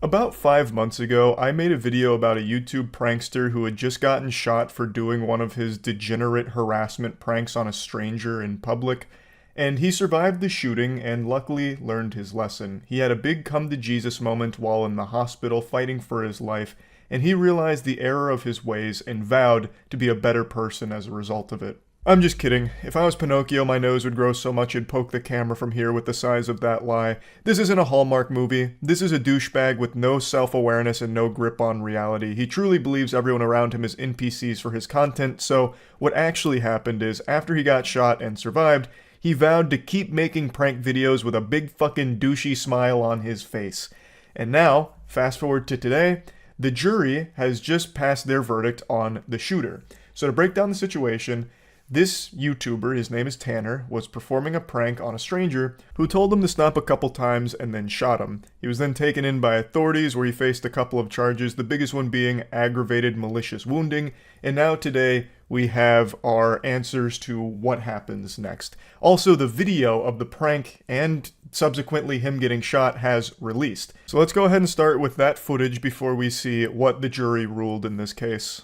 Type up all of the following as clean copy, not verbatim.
About 5 months ago, I made a video about a YouTube prankster who had just gotten shot for doing one of his degenerate harassment pranks on a stranger in public, and he survived the shooting and luckily learned his lesson. He had a big come-to-Jesus moment while in the hospital fighting for his life, and he realized the error of his ways and vowed to be a better person as a result of it. I'm just kidding. If I was Pinocchio, my nose would grow so much it'd poke the camera from here with the size of that lie. This isn't a Hallmark movie. This is a douchebag with no self-awareness and no grip on reality. He truly believes everyone around him is NPCs for his content, so what actually happened is, after he got shot and survived, he vowed to keep making prank videos with a big fucking douchey smile on his face. And now, fast forward to today, the jury has just passed their verdict on the shooter. So to break down the situation, this YouTuber, his name is Tanner, was performing a prank on a stranger who told him to stop a couple times and then shot him. He was then taken in by authorities where he faced a couple of charges, the biggest one being aggravated malicious wounding, and now today we have our answers to what happens next. Also, the video of the prank and subsequently him getting shot has released. So let's go ahead and start with that footage before we see what the jury ruled in this case.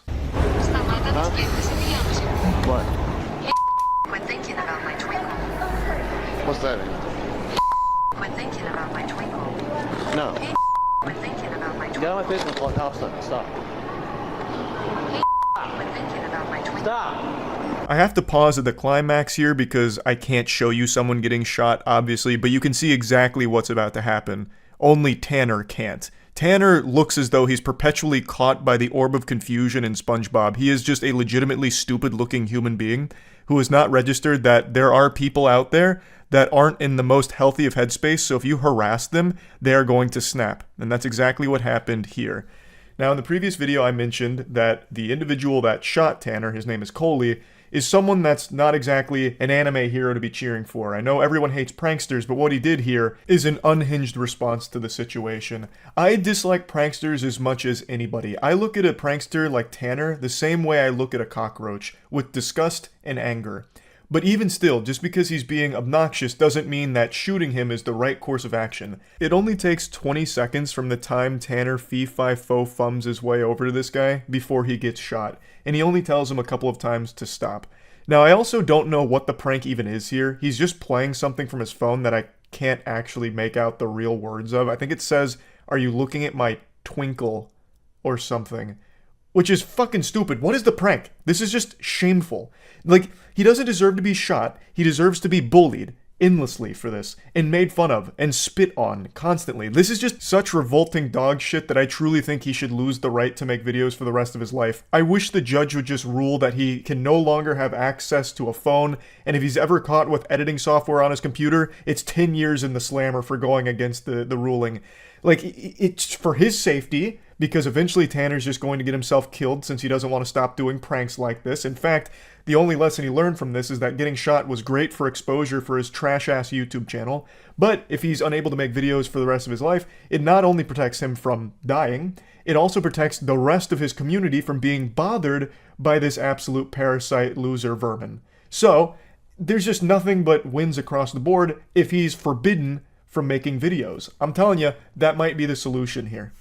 What? Quit thinking about my twinkle. What's that mean? Quit thinking about my twinkle. No. Quit thinking about my Get twinkle. out of my business like half second. Stop. Quit thinking about my twinkle. Stop! I have to pause at the climax here because I can't show you someone getting shot, obviously, but you can see exactly what's about to happen. Only Tanner can't. Tanner looks as though he's perpetually caught by the orb of confusion in SpongeBob. He is just a legitimately stupid-looking human being who has not registered that there are people out there that aren't in the most healthy of headspace, so if you harass them, they are going to snap. And that's exactly what happened here. Now, in the previous video, I mentioned that the individual that shot Tanner, his name is Coley, is someone that's not exactly an anime hero to be cheering for. I know everyone hates pranksters, but what he did here is an unhinged response to the situation. I dislike pranksters as much as anybody. I look at a prankster like Tanner the same way I look at a cockroach, with disgust and anger. But even still, just because he's being obnoxious doesn't mean that shooting him is the right course of action. It only takes 20 seconds from the time Tanner fee-fi-fo-fums his way over to this guy before he gets shot, and he only tells him a couple of times to stop. Now, I also don't know what the prank even is here. He's just playing something from his phone that I can't actually make out the real words of. I think it says, "Are you looking at my twinkle?" or something. Which is fucking stupid. What is the prank? This is just shameful. Like, he doesn't deserve to be shot. He deserves to be bullied endlessly for this, and made fun of, and spit on constantly. This is just such revolting dog shit that I truly think he should lose the right to make videos for the rest of his life. I wish the judge would just rule that he can no longer have access to a phone, and if he's ever caught with editing software on his computer, it's 10 years in the slammer for going against the ruling. Like, it's for his safety, because eventually Tanner's just going to get himself killed since he doesn't want to stop doing pranks like this. In fact, the only lesson he learned from this is that getting shot was great for exposure for his trash-ass YouTube channel, but if he's unable to make videos for the rest of his life, it not only protects him from dying, it also protects the rest of his community from being bothered by this absolute parasite loser vermin. So, there's just nothing but wins across the board if he's forbidden from making videos. I'm telling you, that might be the solution here.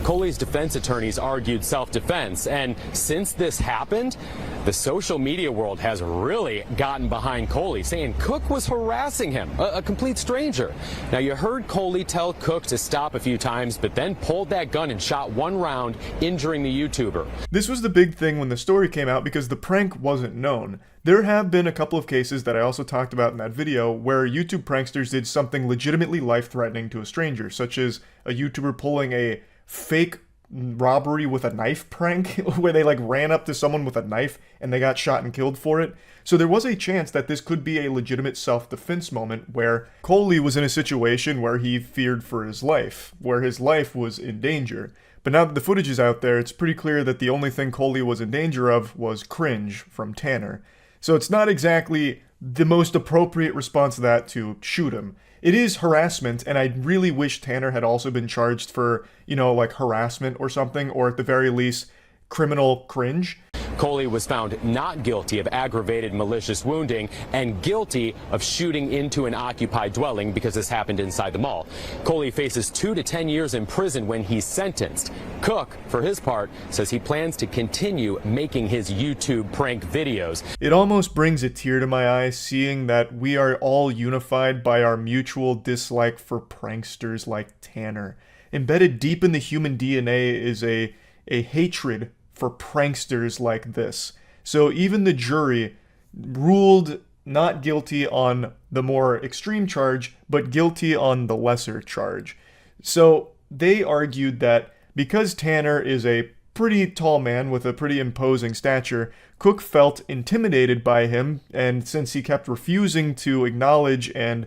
Coley's defense attorneys argued self-defense, and since this happened, the social media world has really gotten behind Coley, saying Cook was harassing him, a complete stranger. Now, you heard Coley tell Cook to stop a few times, but then pulled that gun and shot one round, injuring the YouTuber. This was the big thing when the story came out because the prank wasn't known. There have been a couple of cases that I also talked about in that video where YouTube pranksters did something legitimately life-threatening to a stranger, such as a YouTuber pulling a fake robbery with a knife prank where they like ran up to someone with a knife and they got shot and killed for it. So there was a chance that this could be a legitimate self-defense moment where Coley was in a situation where he feared for his life, where his life was in danger. But now that the footage is out there, it's pretty clear that the only thing Coley was in danger of was cringe from Tanner. So it's not exactly the most appropriate response to that to shoot him. It is harassment, and I really wish Tanner had also been charged for, like harassment or something, or at the very least, criminal cringe. Coley was found not guilty of aggravated malicious wounding and guilty of shooting into an occupied dwelling because this happened inside the mall. Coley faces 2 to 10 years in prison when he's sentenced. Cook, for his part, says he plans to continue making his YouTube prank videos. It almost brings a tear to my eye seeing that we are all unified by our mutual dislike for pranksters like Tanner. Embedded deep in the human DNA is a hatred for pranksters like this. So even the jury ruled not guilty on the more extreme charge, but guilty on the lesser charge. So they argued that because Tanner is a pretty tall man with a pretty imposing stature, Cook felt intimidated by him, and since he kept refusing to acknowledge and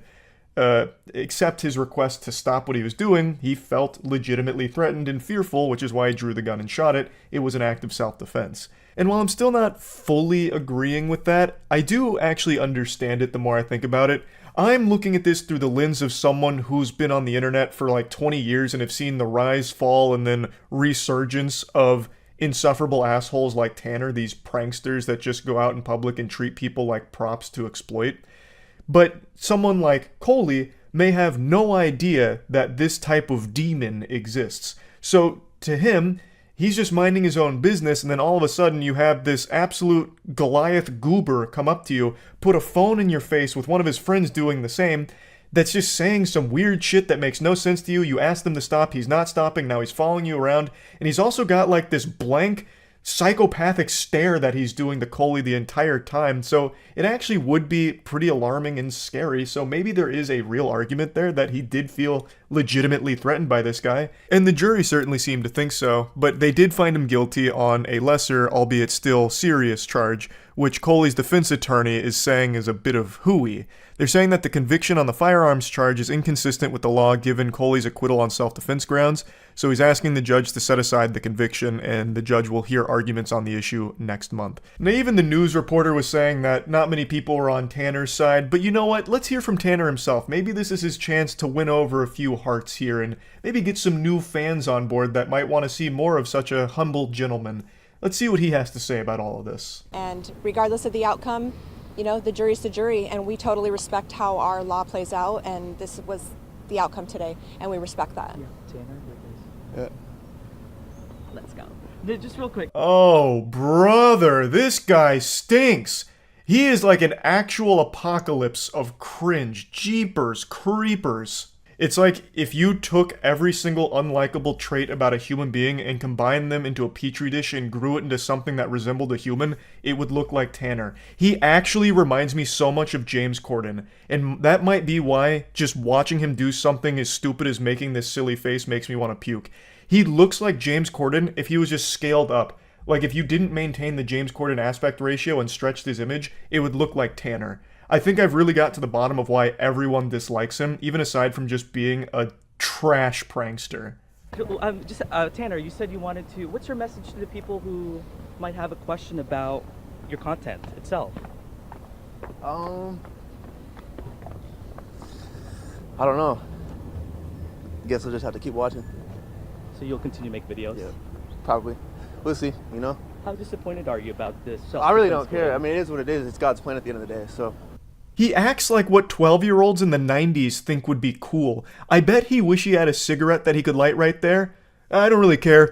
accept his request to stop what he was doing, he felt legitimately threatened and fearful, which is why he drew the gun and shot it. It was an act of self-defense. And while I'm still not fully agreeing with that, I do actually understand it the more I think about it. I'm looking at this through the lens of someone who's been on the internet for like 20 years and have seen the rise, fall, and then resurgence of insufferable assholes like Tanner, these pranksters that just go out in public and treat people like props to exploit. But someone like Coley may have no idea that this type of demon exists. So to him, he's just minding his own business, and then all of a sudden you have this absolute Goliath goober come up to you, put a phone in your face with one of his friends doing the same, that's just saying some weird shit that makes no sense to you. You ask them to stop, he's not stopping, now he's following you around, and he's also got like this blank, psychopathic stare that he's doing to Coley the entire time. So it actually would be pretty alarming and scary. So maybe there is a real argument there that he did feel legitimately threatened by this guy. And the jury certainly seemed to think so, but they did find him guilty on a lesser, albeit still serious charge, which Coley's defense attorney is saying is a bit of hooey. They're saying that the conviction on the firearms charge is inconsistent with the law given Coley's acquittal on self-defense grounds, so he's asking the judge to set aside the conviction, and the judge will hear arguments on the issue next month. Now, even the news reporter was saying that not many people were on Tanner's side, but you know what? Let's hear from Tanner himself. Maybe this is his chance to win over a few hearts here, and maybe get some new fans on board that might want to see more of such a humble gentleman. Let's see what he has to say about all of this. And regardless of the outcome, you know, the jury's the jury, and we totally respect how our law plays out, and this was the outcome today, and we respect that. Yeah, Tanner, Yeah. let's go. Just real quick. Oh, brother, this guy stinks. He is like an actual apocalypse of cringe. Jeepers creepers. It's like if you took every single unlikable trait about a human being and combined them into a petri dish and grew it into something that resembled a human, it would look like Tanner. He actually reminds me so much of James Corden, and that might be why just watching him do something as stupid as making this silly face makes me want to puke. He looks like James Corden if he was just scaled up. Like if you didn't maintain the James Corden aspect ratio and stretched his image, it would look like Tanner. I think I've really got to the bottom of why everyone dislikes him, even aside from just being a trash prankster. Tanner, you said you wanted to. What's your message to the people who might have a question about your content itself? I don't know. Guess I'll just have to keep watching. So you'll continue to make videos? Yeah, probably. We'll see, you know? How disappointed are you about this? I really don't care. I mean, it is what it is. It's God's plan at the end of the day, so. He acts like what 12-year-olds in the 90s think would be cool. I bet he wish he had a cigarette that he could light right there. I don't really care.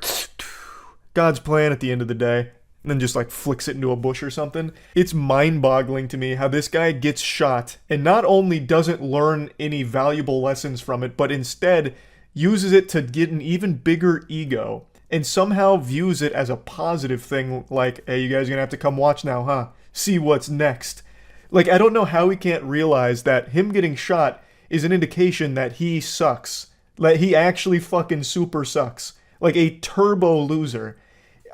God's plan at the end of the day. And then just like flicks it into a bush or something. It's mind-boggling to me how this guy gets shot and not only doesn't learn any valuable lessons from it, but instead uses it to get an even bigger ego and somehow views it as a positive thing, like, hey, you guys are gonna have to come watch now, huh? See what's next. Like, I don't know how he can't realize that him getting shot is an indication that he sucks. Like, he actually fucking super sucks. Like a turbo loser.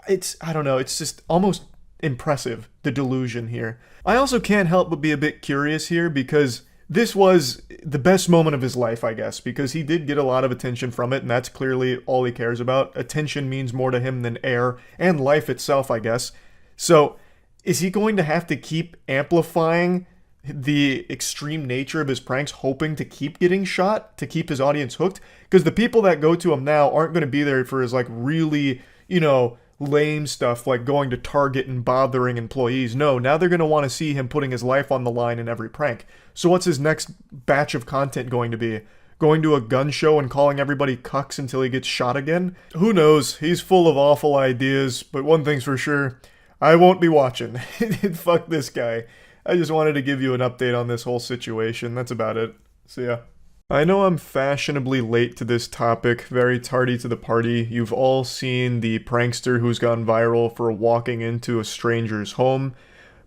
I don't know, it's just almost impressive, the delusion here. I also can't help but be a bit curious here because this was the best moment of his life, I guess, because he did get a lot of attention from it, and that's clearly all he cares about. Attention means more to him than air, and life itself, I guess. So, is he going to have to keep amplifying the extreme nature of his pranks, hoping to keep getting shot, to keep his audience hooked? Because the people that go to him now aren't going to be there for his, like, really, you know, lame stuff like going to Target and bothering employees. No, now they're going to want to see him putting his life on the line in every prank. So what's his next batch of content going to be? Going to a gun show and calling everybody cucks until he gets shot again? Who knows? He's full of awful ideas, but one thing's for sure, I won't be watching. Fuck this guy. I just wanted to give you an update on this whole situation. That's about it. See ya. I know I'm fashionably late to this topic, very tardy to the party. You've all seen the prankster who's gone viral for walking into a stranger's home,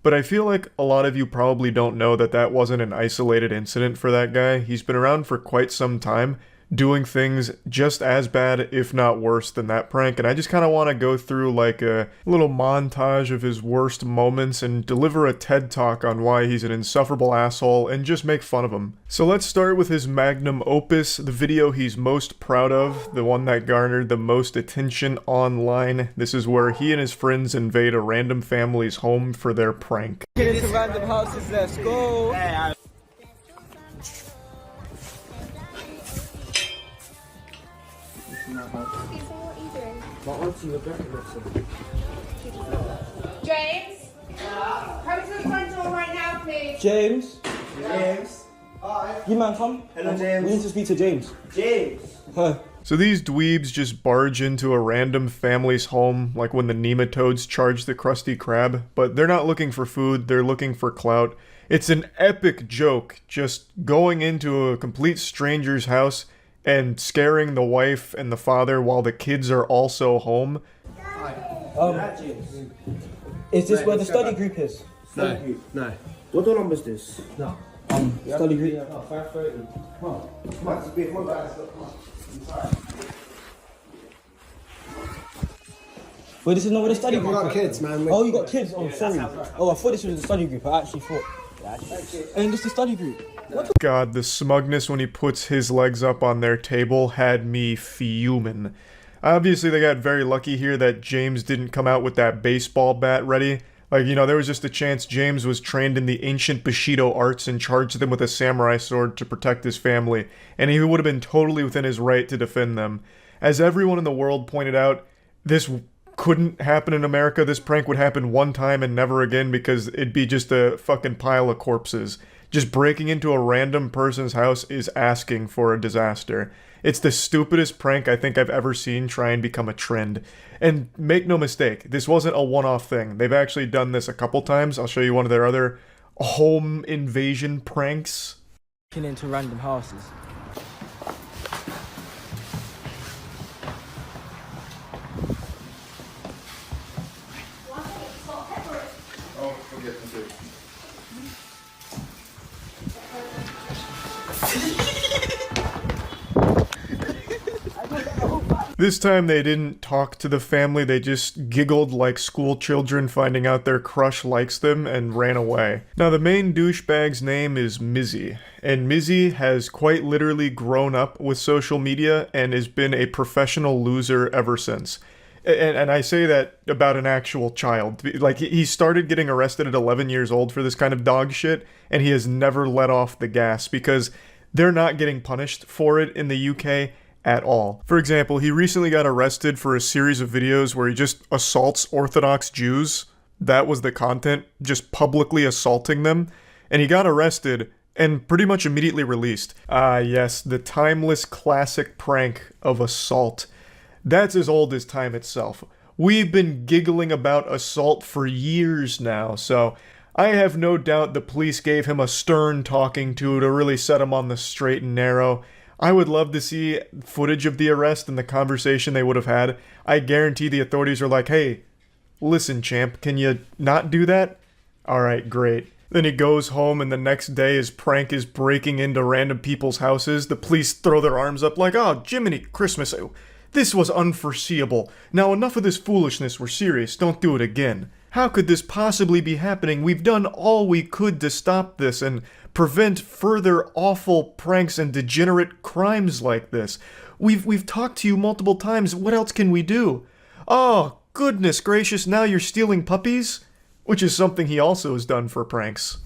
but I feel like a lot of you probably don't know that that wasn't an isolated incident for that guy. He's been around for quite some time, doing things just as bad, if not worse, than that prank, and I just kind of want to go through like a little montage of his worst moments and deliver a TED Talk on why he's an insufferable asshole and just make fun of him. So let's start with his magnum opus, the video he's most proud of, the one that garnered the most attention online. This is where he and his friends invade a random family's home for their prank. Get into random houses, let's go! James? Come to the front door right now, please. James? James. Hi. You man, come. Hello, James. We need to speak to James. James. Huh. So these dweebs just barge into a random family's home, like when the nematodes charge the Krusty Krab, but they're not looking for food, they're looking for clout. It's an epic joke, just going into a complete stranger's house and scaring the wife and the father while the kids are also home. James. Is this where the study group is? No. No. What door number is this? No. Study group. 5:30. Come on. Come on, come on, guys. Come on. Wait, this is not where the study group is? We got kids, man. Oh, you got kids? Oh, sorry. Oh, I thought this was the study group. I actually thought. And this is the study group. God, the smugness when he puts his legs up on their table had me fuming. Obviously, they got very lucky here that James didn't come out with that baseball bat ready. Like, you know, there was just a chance James was trained in the ancient Bushido arts and charged them with a samurai sword to protect his family, and he would have been totally within his right to defend them. As everyone in the world pointed out, this couldn't happen in America. This prank would happen one time and never again because it'd be just a fucking pile of corpses. Just breaking into a random person's house is asking for a disaster. It's the stupidest prank I think I've ever seen try and become a trend. And make no mistake, this wasn't a one-off thing. They've actually done this a couple times. I'll show you one of their other home invasion pranks. Into random houses. Oh, forget to do. This time they didn't talk to the family, they just giggled like school children finding out their crush likes them and ran away. Now the main douchebag's name is Mizzy, and Mizzy has quite literally grown up with social media and has been a professional loser ever since. And I say that about an actual child. Like, he started getting arrested at 11 years old for this kind of dog shit, and he has never let off the gas because they're not getting punished for it in the UK at all. For example, he recently got arrested for a series of videos where he just assaults Orthodox Jews. That was the content, just publicly assaulting them. And he got arrested and pretty much immediately released. Ah, yes, the timeless classic prank of assault. That's as old as time itself. We've been giggling about assault for years now, so I have no doubt the police gave him a stern talking to really set him on the straight and narrow. I would love to see footage of the arrest and the conversation they would have had. I guarantee the authorities are like, hey, listen, champ, can you not do that? Alright, great. Then he goes home and the next day his prank is breaking into random people's houses. The police throw their arms up like, oh, Jiminy Christmas, this was unforeseeable. Now enough of this foolishness, we're serious, don't do it again. How could this possibly be happening? We've done all we could to stop this and prevent further awful pranks and degenerate crimes like this. We've talked to you multiple times. What else can we do? Oh, goodness gracious, now you're stealing puppies? Which is something he also has done for pranks.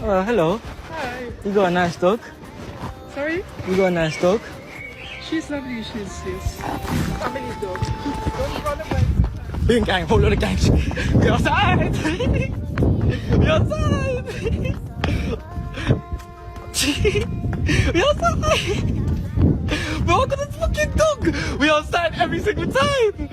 Hello. Hi. You got a nice dog? Sorry? You got a nice dog? She's lovely, she's family dog. Don't run away. Boom gang, whole lot of gang. We outside! We outside! We outside! We're all gonna fucking dog! We outside every single time!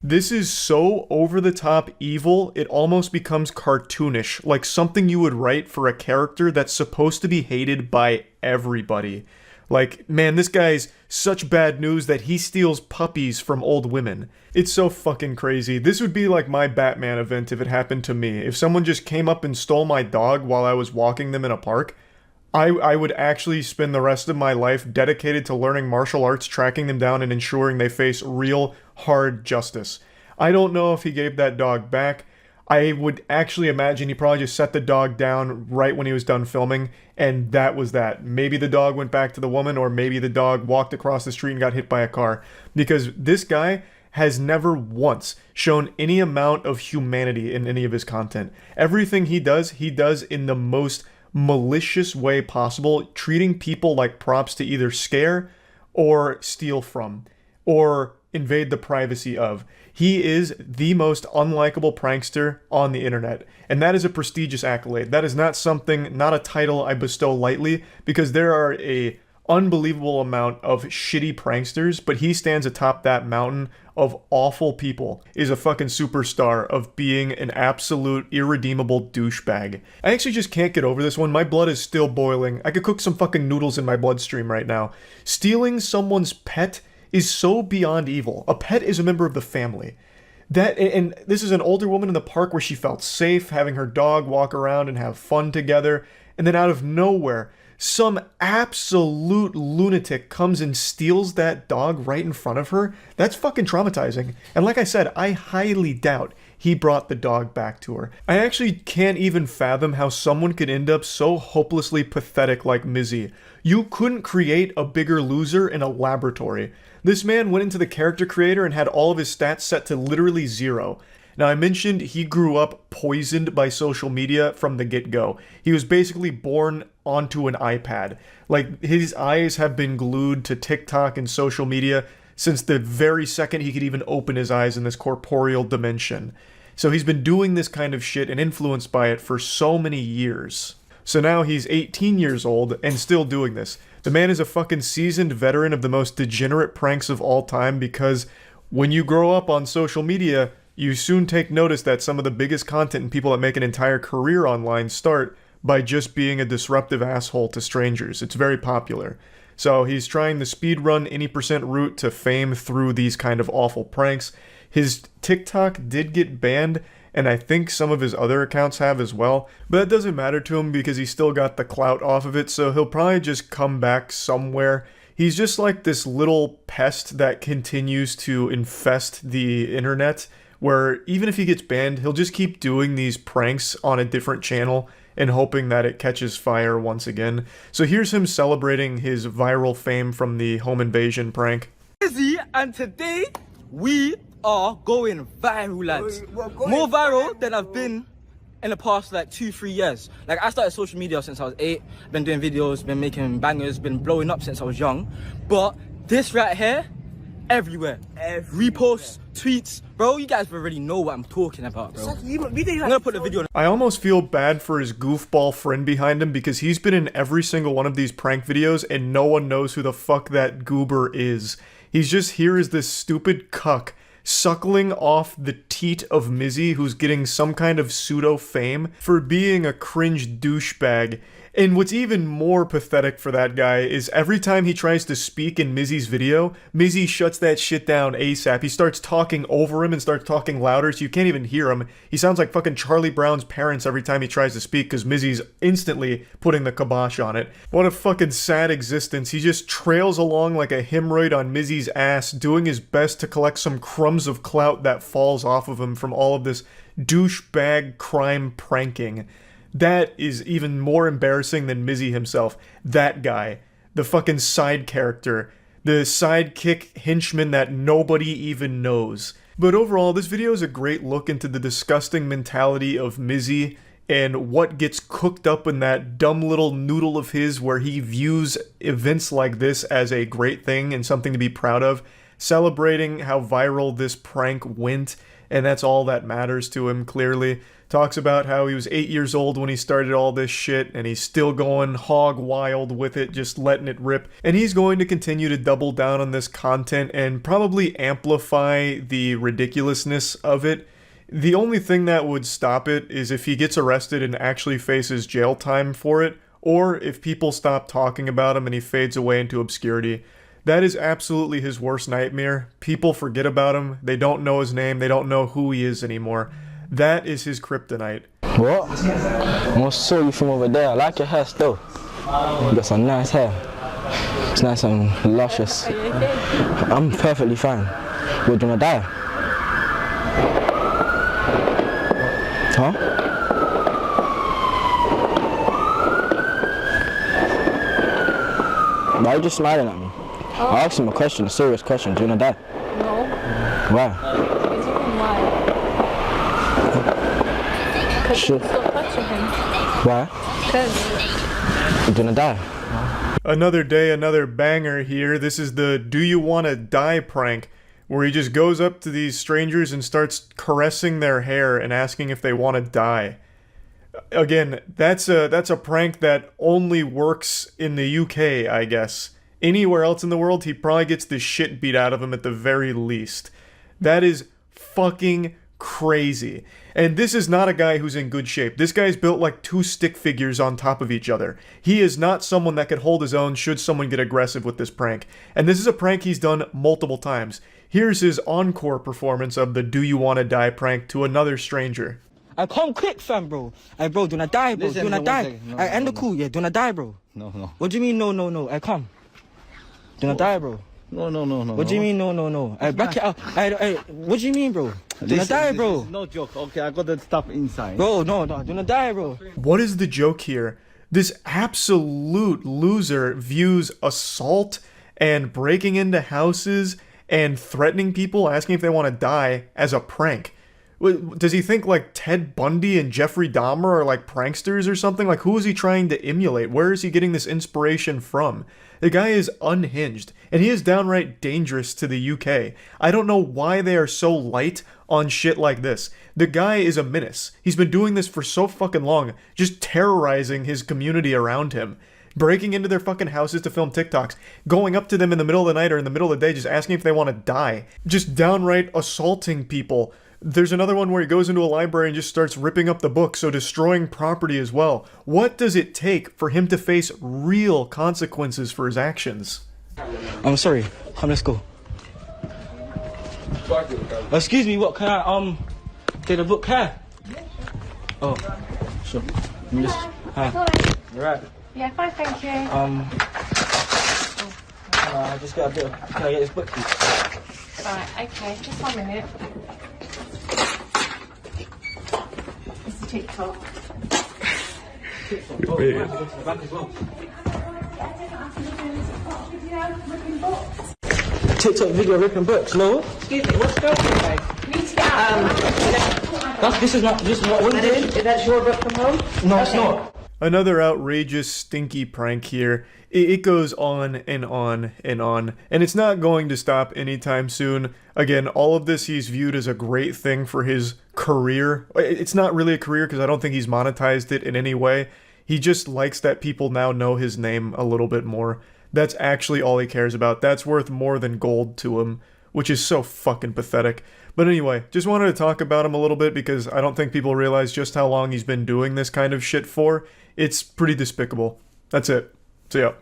This is so over-the-top evil, it almost becomes cartoonish, like something you would write for a character that's supposed to be hated by everybody. Like, man, this guy's such bad news that he steals puppies from old women. It's so fucking crazy. This would be like my Batman event if it happened to me. If someone just came up and stole my dog while I was walking them in a park, I would actually spend the rest of my life dedicated to learning martial arts, tracking them down, and ensuring they face real, hard justice. I don't know if he gave that dog back. I would actually imagine he probably just set the dog down right when he was done filming, and that was that. Maybe the dog went back to the woman, or maybe the dog walked across the street and got hit by a car. Because this guy has never once shown any amount of humanity in any of his content. Everything he does in the most malicious way possible, treating people like props to either scare or steal from, or invade the privacy of. He is the most unlikable prankster on the internet, and that is a prestigious accolade. That is not something, not a title I bestow lightly, because there are a unbelievable amount of shitty pranksters, but he stands atop that mountain of awful people, is a fucking superstar of being an absolute irredeemable douchebag. I actually just can't get over this one. My blood is still boiling. I could cook some fucking noodles in my bloodstream right now. Stealing someone's pet is so beyond evil. A pet is a member of the family. And this is an older woman in the park where she felt safe having her dog walk around and have fun together, and then out of nowhere, some absolute lunatic comes and steals that dog right in front of her. That's fucking traumatizing. And like I said, I highly doubt he brought the dog back to her. I actually can't even fathom how someone could end up so hopelessly pathetic like Mizzy. You couldn't create a bigger loser in a laboratory. This man went into the character creator and had all of his stats set to literally 0. Now, I mentioned he grew up poisoned by social media from the get-go. He was basically born onto an iPad. Like, his eyes have been glued to TikTok and social media since the very second he could even open his eyes in this corporeal dimension. So he's been doing this kind of shit and influenced by it for so many years. So now he's 18 years old and still doing this. The man is a fucking seasoned veteran of the most degenerate pranks of all time, because when you grow up on social media, you soon take notice that some of the biggest content and people that make an entire career online start by just being a disruptive asshole to strangers. It's very popular. So he's trying the speedrun any percent route to fame through these kind of awful pranks. His TikTok did get banned, and I think some of his other accounts have as well, but that doesn't matter to him because he's still got the clout off of it, so he'll probably just come back somewhere. He's just like this little pest that continues to infest the internet, where even if he gets banned, he'll just keep doing these pranks on a different channel and hoping that it catches fire once again. So here's him celebrating his viral fame from the home invasion prank. And today, we are going viral, lads. More viral than I've been in the past like 2-3 years. Like, I started social media since I was 8, been doing videos, been making bangers, been blowing up since I was young. But this right here, everywhere. Reposts, tweets. Bro, you guys already know what I'm talking about, bro. I'm gonna put the video on. I almost feel bad for his goofball friend behind him because he's been in every single one of these prank videos and no one knows who the fuck that goober is. He's just here as this stupid cuck suckling off the teat of Mizzy, who's getting some kind of pseudo fame for being a cringe douchebag. And what's even more pathetic for that guy is every time he tries to speak in Mizzy's video, Mizzy shuts that shit down ASAP. He starts talking over him and starts talking louder so you can't even hear him. He sounds like fucking Charlie Brown's parents every time he tries to speak because Mizzy's instantly putting the kibosh on it. What a fucking sad existence. He just trails along like a hemorrhoid on Mizzy's ass, doing his best to collect some crumbs of clout that falls off of him from all of this douchebag crime pranking. That is even more embarrassing than Mizzy himself. That guy. The fucking side character. The sidekick henchman that nobody even knows. But overall, this video is a great look into the disgusting mentality of Mizzy and what gets cooked up in that dumb little noodle of his where he views events like this as a great thing and something to be proud of, celebrating how viral this prank went, and that's all that matters to him, clearly. Talks about how he was 8 years old when he started all this shit, and he's still going hog wild with it, just letting it rip. And he's going to continue to double down on this content and probably amplify the ridiculousness of it. The only thing that would stop it is if he gets arrested and actually faces jail time for it, or if people stop talking about him and he fades away into obscurity. That is absolutely his worst nightmare. People forget about him, they don't know his name, they don't know who he is anymore. That is his kryptonite. What? I want to saw you from over there. I like your hair still. You got some nice hair. It's nice and luscious. Are you okay? I'm perfectly fine. We're gonna die. Huh? Why are you just smiling at me? Oh. I asked him a question, a serious question. Do you wanna die? No. Why? It's even why? Because Shit. stop touching him. Why? Because You're gonna die. Another day, another banger here. This is the Do You Wanna Die prank, where he just goes up to these strangers and starts caressing their hair and asking if they want to die. Again, that's a prank that only works in the UK, I guess. Anywhere else in the world, he probably gets the shit beat out of him at the very least. That is fucking crazy. And this is not a guy who's in good shape. This guy's built like two stick figures on top of each other. He is not someone that could hold his own should someone get aggressive with this prank. And this is a prank he's done multiple times. Here's his encore performance of the Do You Wanna Die prank to another stranger. I come quick, fam, bro. Hey, bro, do not die, bro. Listen, do not one die. second. No, I end no, the call, yeah. Do not die, bro. No, no. What do you mean, no, no, no? I come. Do not die, bro. No, no, no, no. What do you mean, no, no, no? I back it up. What do you mean, bro? Do not die, bro. No joke. Okay, I got that stuff inside. Bro, no, no. Do not die, bro. What is the joke here? This absolute loser views assault and breaking into houses and threatening people, asking if they want to die, as a prank. Does he think like Ted Bundy and Jeffrey Dahmer are like pranksters or something? Like, who is he trying to emulate? Where is he getting this inspiration from? The guy is unhinged, and he is downright dangerous to the UK. I don't know why they are so light on shit like this. The guy is a menace. He's been doing this for so fucking long, just terrorizing his community around him. Breaking into their fucking houses to film TikToks, going up to them in the middle of the night or in the middle of the day, just asking if they want to die. Just downright assaulting people. There's another one where he goes into a library and just starts ripping up the book, so destroying property as well. What does it take for him to face real consequences for his actions? I'm sorry. Come, let's go. Excuse me, what, can I, get a book here? Oh, sure. Let me just, hi. You right? Yeah, fine, thank you. I just got a bit of, can I get this book, please? Right, okay, just 1 minute. It's a TikTok. TikTok video ripping books, no? Excuse me, what's going on? You need to get This is not what we did. Is that your book from home? No, it's not. Another outrageous, stinky prank here. It goes on and on and on, and it's not going to stop anytime soon. Again, all of this he's viewed as a great thing for his career. It's not really a career because I don't think he's monetized it in any way. He just likes that people now know his name a little bit more. That's actually all he cares about. That's worth more than gold to him, which is so fucking pathetic. But anyway, just wanted to talk about him a little bit because I don't think people realize just how long he's been doing this kind of shit for. It's pretty despicable. That's it. So yeah.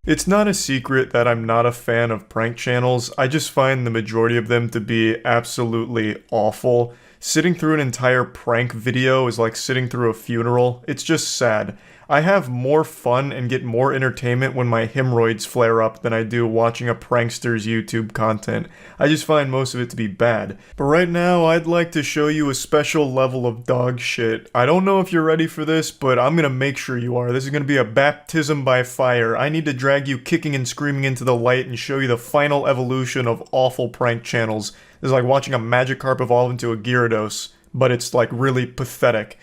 It's not a secret that I'm not a fan of prank channels. I just find the majority of them to be absolutely awful. Sitting through an entire prank video is like sitting through a funeral. It's just sad. I have more fun and get more entertainment when my hemorrhoids flare up than I do watching a prankster's YouTube content. I just find most of it to be bad. But right now, I'd like to show you a special level of dog shit. I don't know if you're ready for this, but I'm gonna make sure you are. This is gonna be a baptism by fire. I need to drag you kicking and screaming into the light and show you the final evolution of awful prank channels. This is like watching a Magikarp evolve into a Gyarados, but it's like really pathetic.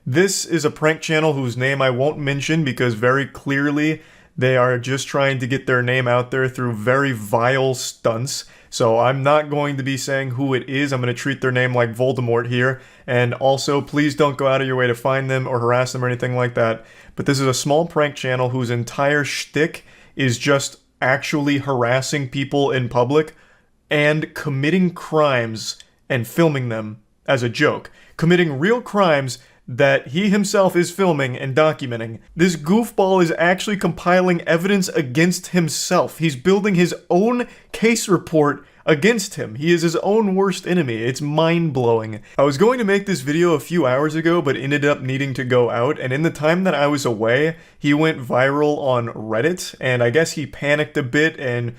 This is a prank channel whose name I won't mention because very clearly they are just trying to get their name out there through very vile stunts. So I'm not going to be saying who it is. I'm going to treat their name like Voldemort here. And also, please don't go out of your way to find them or harass them or anything like that. But this is a small prank channel whose entire shtick is just actually harassing people in public and committing crimes and filming them as a joke. Committing real crimes that he himself is filming and documenting. This goofball is actually compiling evidence against himself. He's building his own case report against him. He is his own worst enemy. It's mind-blowing. I was going to make this video a few hours ago, but ended up needing to go out, and in the time that I was away, he went viral on Reddit, and I guess he panicked a bit and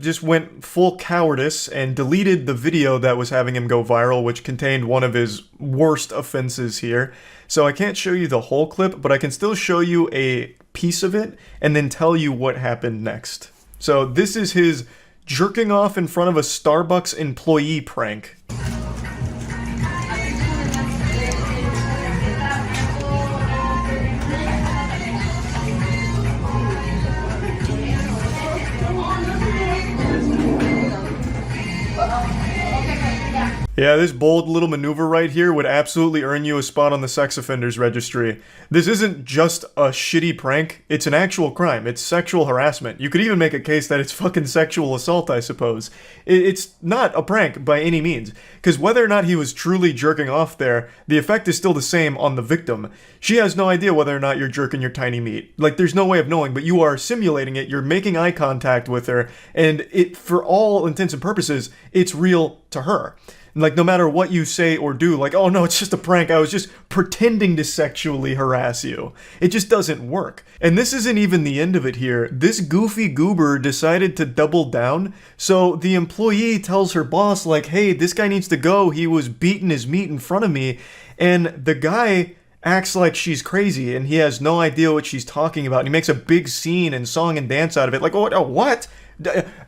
just went full cowardice and deleted the video that was having him go viral, which contained one of his worst offenses here. So I can't show you the whole clip, but I can still show you a piece of it and then tell you what happened next. So this is his jerking off in front of a Starbucks employee prank. Yeah, this bold little maneuver right here would absolutely earn you a spot on the sex offenders registry. This isn't just a shitty prank, it's an actual crime. It's sexual harassment. You could even make a case that it's fucking sexual assault, I suppose. It's not a prank by any means, because whether or not he was truly jerking off there, the effect is still the same on the victim. She has no idea whether or not you're jerking your tiny meat. Like, there's no way of knowing, but you are simulating it, you're making eye contact with her, and it, for all intents and purposes, it's real to her. Like, no matter what you say or do, like, oh no, it's just a prank, I was just pretending to sexually harass you. It just doesn't work. And this isn't even the end of it here. This goofy goober decided to double down, so the employee tells her boss, like, hey, this guy needs to go, he was beating his meat in front of me, and the guy acts like she's crazy, and he has no idea what she's talking about, and he makes a big scene and song and dance out of it, like, oh, what?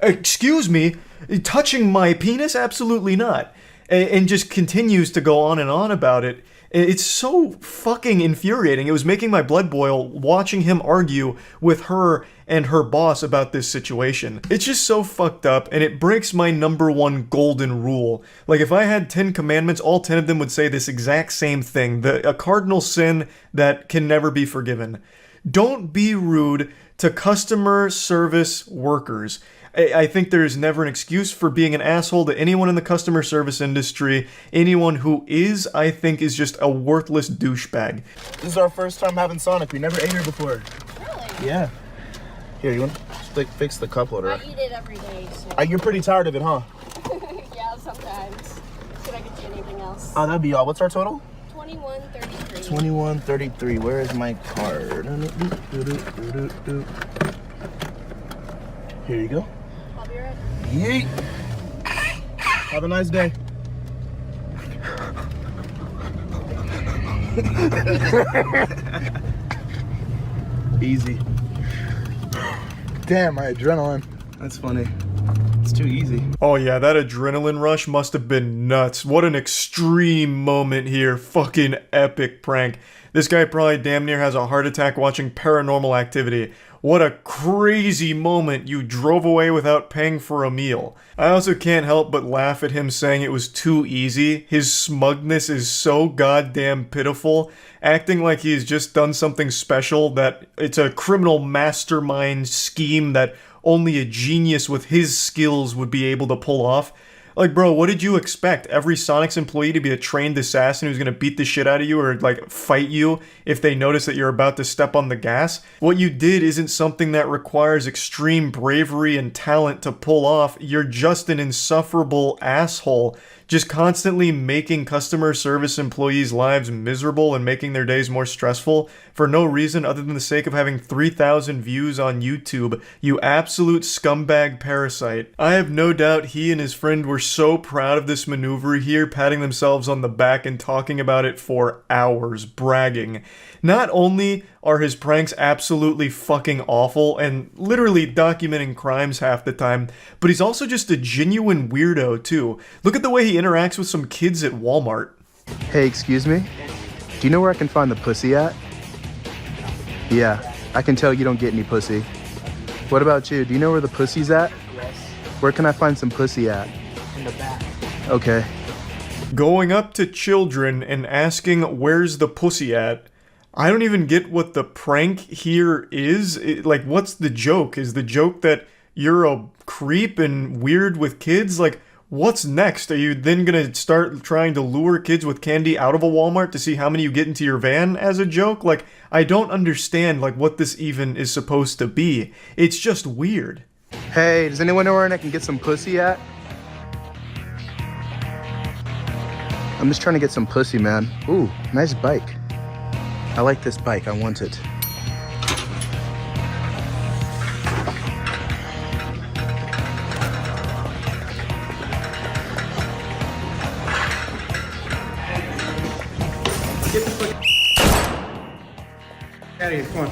Excuse me? Touching my penis? Absolutely not. And just continues to go on and on about it. It's so fucking infuriating. It was making my blood boil watching him argue with her and her boss about this situation. It's just so fucked up, and it breaks my #1 golden rule. Like, if I had 10 commandments, all 10 of them would say this exact same thing. A cardinal sin that can never be forgiven. Don't be rude to customer service workers. I think there's never an excuse for being an asshole to anyone in the customer service industry. Anyone who is, I think, is just a worthless douchebag. This is our first time having Sonic. We never ate here before. Really? Yeah. Here, you want to fix the cup holder? I eat it every day, so... You're pretty tired of it, huh? Yeah, sometimes. Should I get you anything else? Oh, that'd be all. What's our total? $21.33. $21.33. Where is my card? Here you go. I'll be right. Yeet. Have a nice day. Easy. Damn, my adrenaline. That's funny. It's too easy. Oh yeah, that adrenaline rush must have been nuts. What an extreme moment here. Fucking epic prank. This guy probably damn near has a heart attack watching Paranormal Activity. What a crazy moment. You drove away without paying for a meal. I also can't help but laugh at him saying it was too easy. His smugness is so goddamn pitiful. Acting like he's just done something special, that it's a criminal mastermind scheme that only a genius with his skills would be able to pull off. Like, bro, what did you expect? Every Sonic's employee to be a trained assassin who's gonna beat the shit out of you or, like, fight you if they notice that you're about to step on the gas? What you did isn't something that requires extreme bravery and talent to pull off. You're just an insufferable asshole, just constantly making customer service employees' lives miserable and making their days more stressful for no reason other than the sake of having 3,000 views on YouTube, you absolute scumbag parasite. I have no doubt he and his friend were so proud of this maneuver here, patting themselves on the back and talking about it for hours, bragging. Not only are his pranks absolutely fucking awful and literally documenting crimes half the time, but he's also just a genuine weirdo too. Look at the way he interacts with some kids at Walmart. Hey, excuse me? Do you know where I can find the pussy at? Yeah, I can tell you don't get any pussy. What about you? Do you know where the pussy's at? Yes. Where can I find some pussy at? In the back. Okay. Going up to children and asking where's the pussy at. I don't even get what the prank here is. Like, what's the joke? Is the joke that you're a creep and weird with kids? Like, what's next? Are you then gonna start trying to lure kids with candy out of a Walmart to see how many you get into your van as a joke? Like, I don't understand, like, what this even is supposed to be. It's just weird. Hey, does anyone know where I can get some pussy at? I'm just trying to get some pussy, man. Ooh, nice bike. I like this bike, I want it. Come on.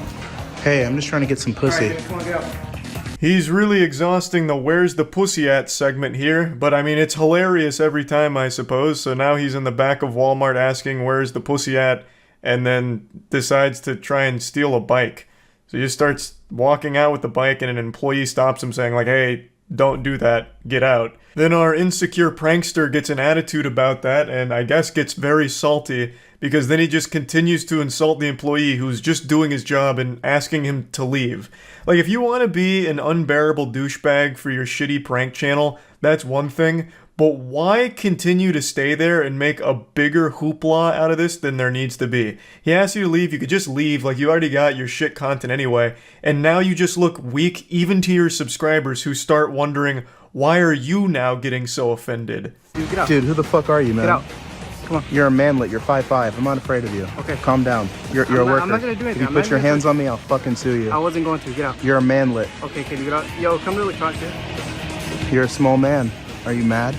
Hey, I'm just trying to get some pussy. Come on, get out. He's really exhausting the where's the pussy at segment here, but I mean, it's hilarious every time, I suppose. So now he's in the back of Walmart asking where's the pussy at, and then decides to try and steal a bike. So he just starts walking out with the bike, and an employee stops him saying like, hey, don't do that, get out. Then our insecure prankster gets an attitude about that, and I guess gets very salty, because then he just continues to insult the employee who's just doing his job and asking him to leave. Like, if you want to be an unbearable douchebag for your shitty prank channel, that's one thing, but why continue to stay there and make a bigger hoopla out of this than there needs to be? He asks you to leave, you could just leave, like you already got your shit content anyway, and now you just look weak even to your subscribers who start wondering, why are you now getting so offended? Dude, get out. Dude, who the fuck are you, man? Get out. Come on. You're a manlet, you're 5'5". I'm not afraid of you. Okay. Calm down. You're a worker. I'm not gonna do anything. If you put your hands on me, I'll fucking sue you. I wasn't going to. Get out. You're a manlet. Okay, can you get out? Yo, come really front, dude. You're a small man. Are you mad?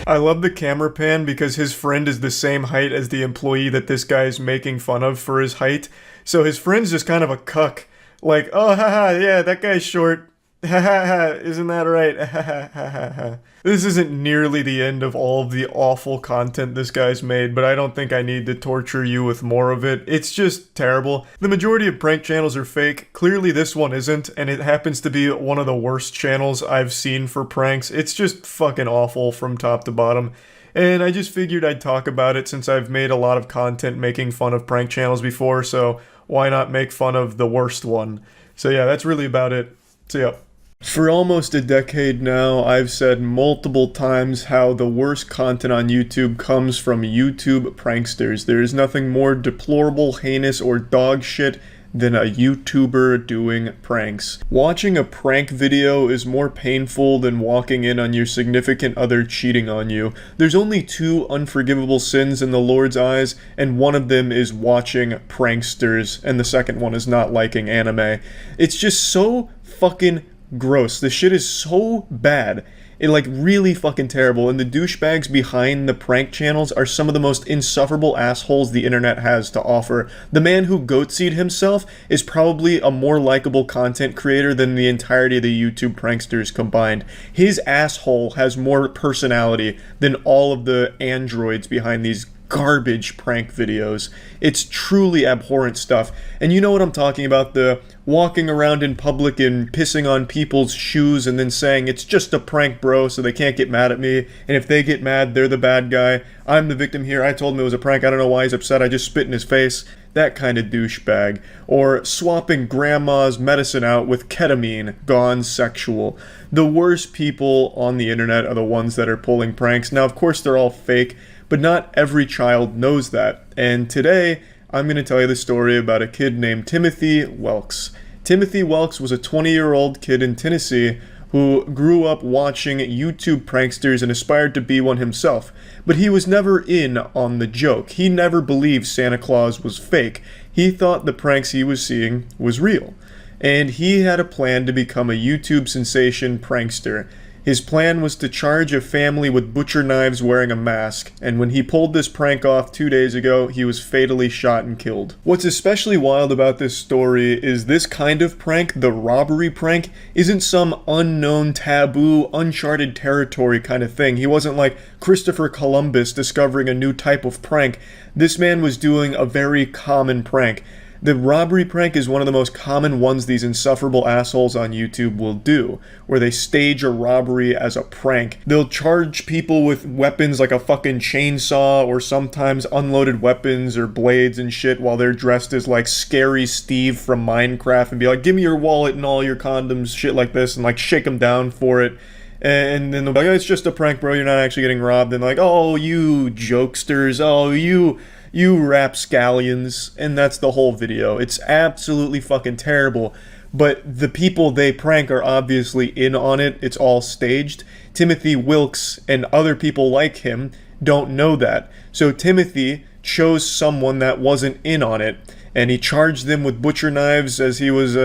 I love the camera pan because his friend is the same height as the employee that this guy is making fun of for his height. So his friend's just kind of a cuck. Like, oh, haha, yeah, that guy's short. Ha ha ha, isn't that right? Ha ha ha ha ha. This isn't nearly the end of all of the awful content this guy's made, but I don't think I need to torture you with more of it. It's just terrible. The majority of prank channels are fake. Clearly this one isn't, and it happens to be one of the worst channels I've seen for pranks. It's just fucking awful from top to bottom. And I just figured I'd talk about it since I've made a lot of content making fun of prank channels before, so why not make fun of the worst one? So yeah, that's really about it. See ya. For almost a decade now, I've said multiple times how the worst content on YouTube comes from YouTube pranksters. There is nothing more deplorable, heinous, or dog shit than a YouTuber doing pranks. Watching a prank video is more painful than walking in on your significant other cheating on you. There's only two unforgivable sins in the Lord's eyes, and one of them is watching pranksters, and the second one is not liking anime. It's just so fucking gross. The shit is so bad. It like really fucking terrible, and the douchebags behind the prank channels are some of the most insufferable assholes the internet has to offer. The man who goatseed himself is probably a more likable content creator than the entirety of the YouTube pranksters combined. His asshole has more personality than all of the androids behind these garbage prank videos. It's truly abhorrent stuff. And you know what I'm talking about, the walking around in public and pissing on people's shoes and then saying it's just a prank, bro, so they can't get mad at me, and if they get mad, they're the bad guy. I'm the victim here. I told him it was a prank. I don't know why he's upset. I just spit in his face. That kind of douchebag. Or swapping grandma's medicine out with ketamine gone sexual. The worst people on the internet are the ones that are pulling pranks. Now, of course, they're all fake, but not every child knows that. And today, I'm going to tell you the story about a kid named Timothy Welks. Timothy Welks was a 20-year-old kid in Tennessee who grew up watching YouTube pranksters and aspired to be one himself. But he was never in on the joke. He never believed Santa Claus was fake. He thought the pranks he was seeing was real. And he had a plan to become a YouTube sensation prankster. His plan was to charge a family with butcher knives wearing a mask, and when he pulled this prank off 2 days ago, he was fatally shot and killed. What's especially wild about this story is this kind of prank, the robbery prank, isn't some unknown, taboo, uncharted territory kind of thing. He wasn't like Christopher Columbus discovering a new type of prank. This man was doing a very common prank. The robbery prank is one of the most common ones these insufferable assholes on YouTube will do, where they stage a robbery as a prank. They'll charge people with weapons like a fucking chainsaw or sometimes unloaded weapons or blades and shit while they're dressed as like Scary Steve from Minecraft and be like, give me your wallet and all your condoms, shit like this, and like shake them down for it. And then they'll be like, oh, it's just a prank, bro, you're not actually getting robbed. And like, oh, you jokesters, oh, you rapscallions, and that's the whole video. It's absolutely fucking terrible, but the people they prank are obviously in on it. It's all staged. Timothy Wilkes and other people like him don't know that. So Timothy chose someone that wasn't in on it, and he charged them with butcher knives as he was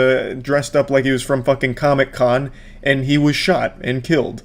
dressed up like he was from fucking Comic-Con, and he was shot and killed.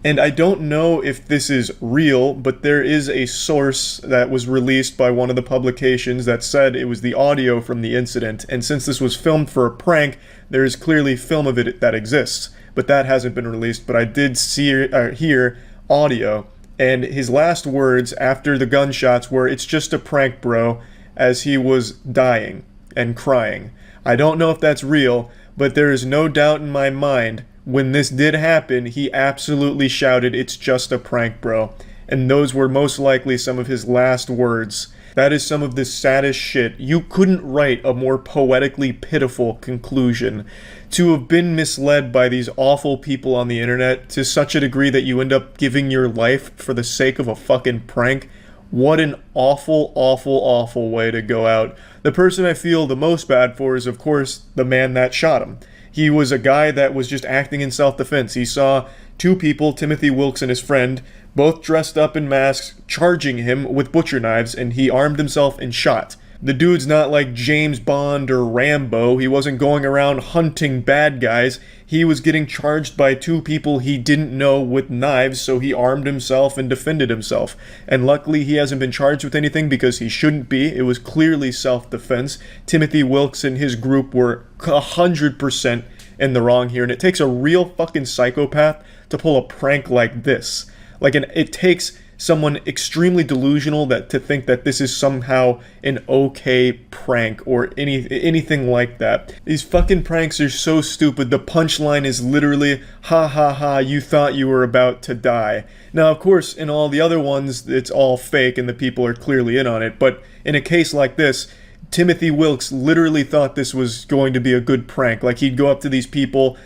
And I don't know if this is real, but there is a source that was released by one of the publications that said it was the audio from the incident. And since this was filmed for a prank, there is clearly film of it that exists. But that hasn't been released. But I did hear audio. And his last words after the gunshots were, "It's just a prank, bro," as he was dying and crying. I don't know if that's real, but there is no doubt in my mind when this did happen, he absolutely shouted, "It's just a prank, bro." And those were most likely some of his last words. That is some of the saddest shit. You couldn't write a more poetically pitiful conclusion. To have been misled by these awful people on the internet to such a degree that you end up giving your life for the sake of a fucking prank. What an awful, awful, awful way to go out. The person I feel the most bad for is, of course, the man that shot him. He was a guy that was just acting in self-defense. He saw two people, Timothy Wilkes and his friend, both dressed up in masks, charging him with butcher knives, and he armed himself and shot. The dude's not like James Bond or Rambo. He wasn't going around hunting bad guys. He was getting charged by two people he didn't know with knives, so he armed himself and defended himself. And luckily he hasn't been charged with anything because he shouldn't be. It was clearly self-defense. Timothy Wilkes and his group were 100% in the wrong here, and it takes a real fucking psychopath to pull a prank like this. It takes someone extremely delusional to think that this is somehow an okay prank or anything like that. These fucking pranks are so stupid. The punchline is literally, ha ha ha, you thought you were about to die. Now, of course, in all the other ones, it's all fake and the people are clearly in on it, but in a case like this, Timothy Wilkes literally thought this was going to be a good prank. Like, he'd go up to these people,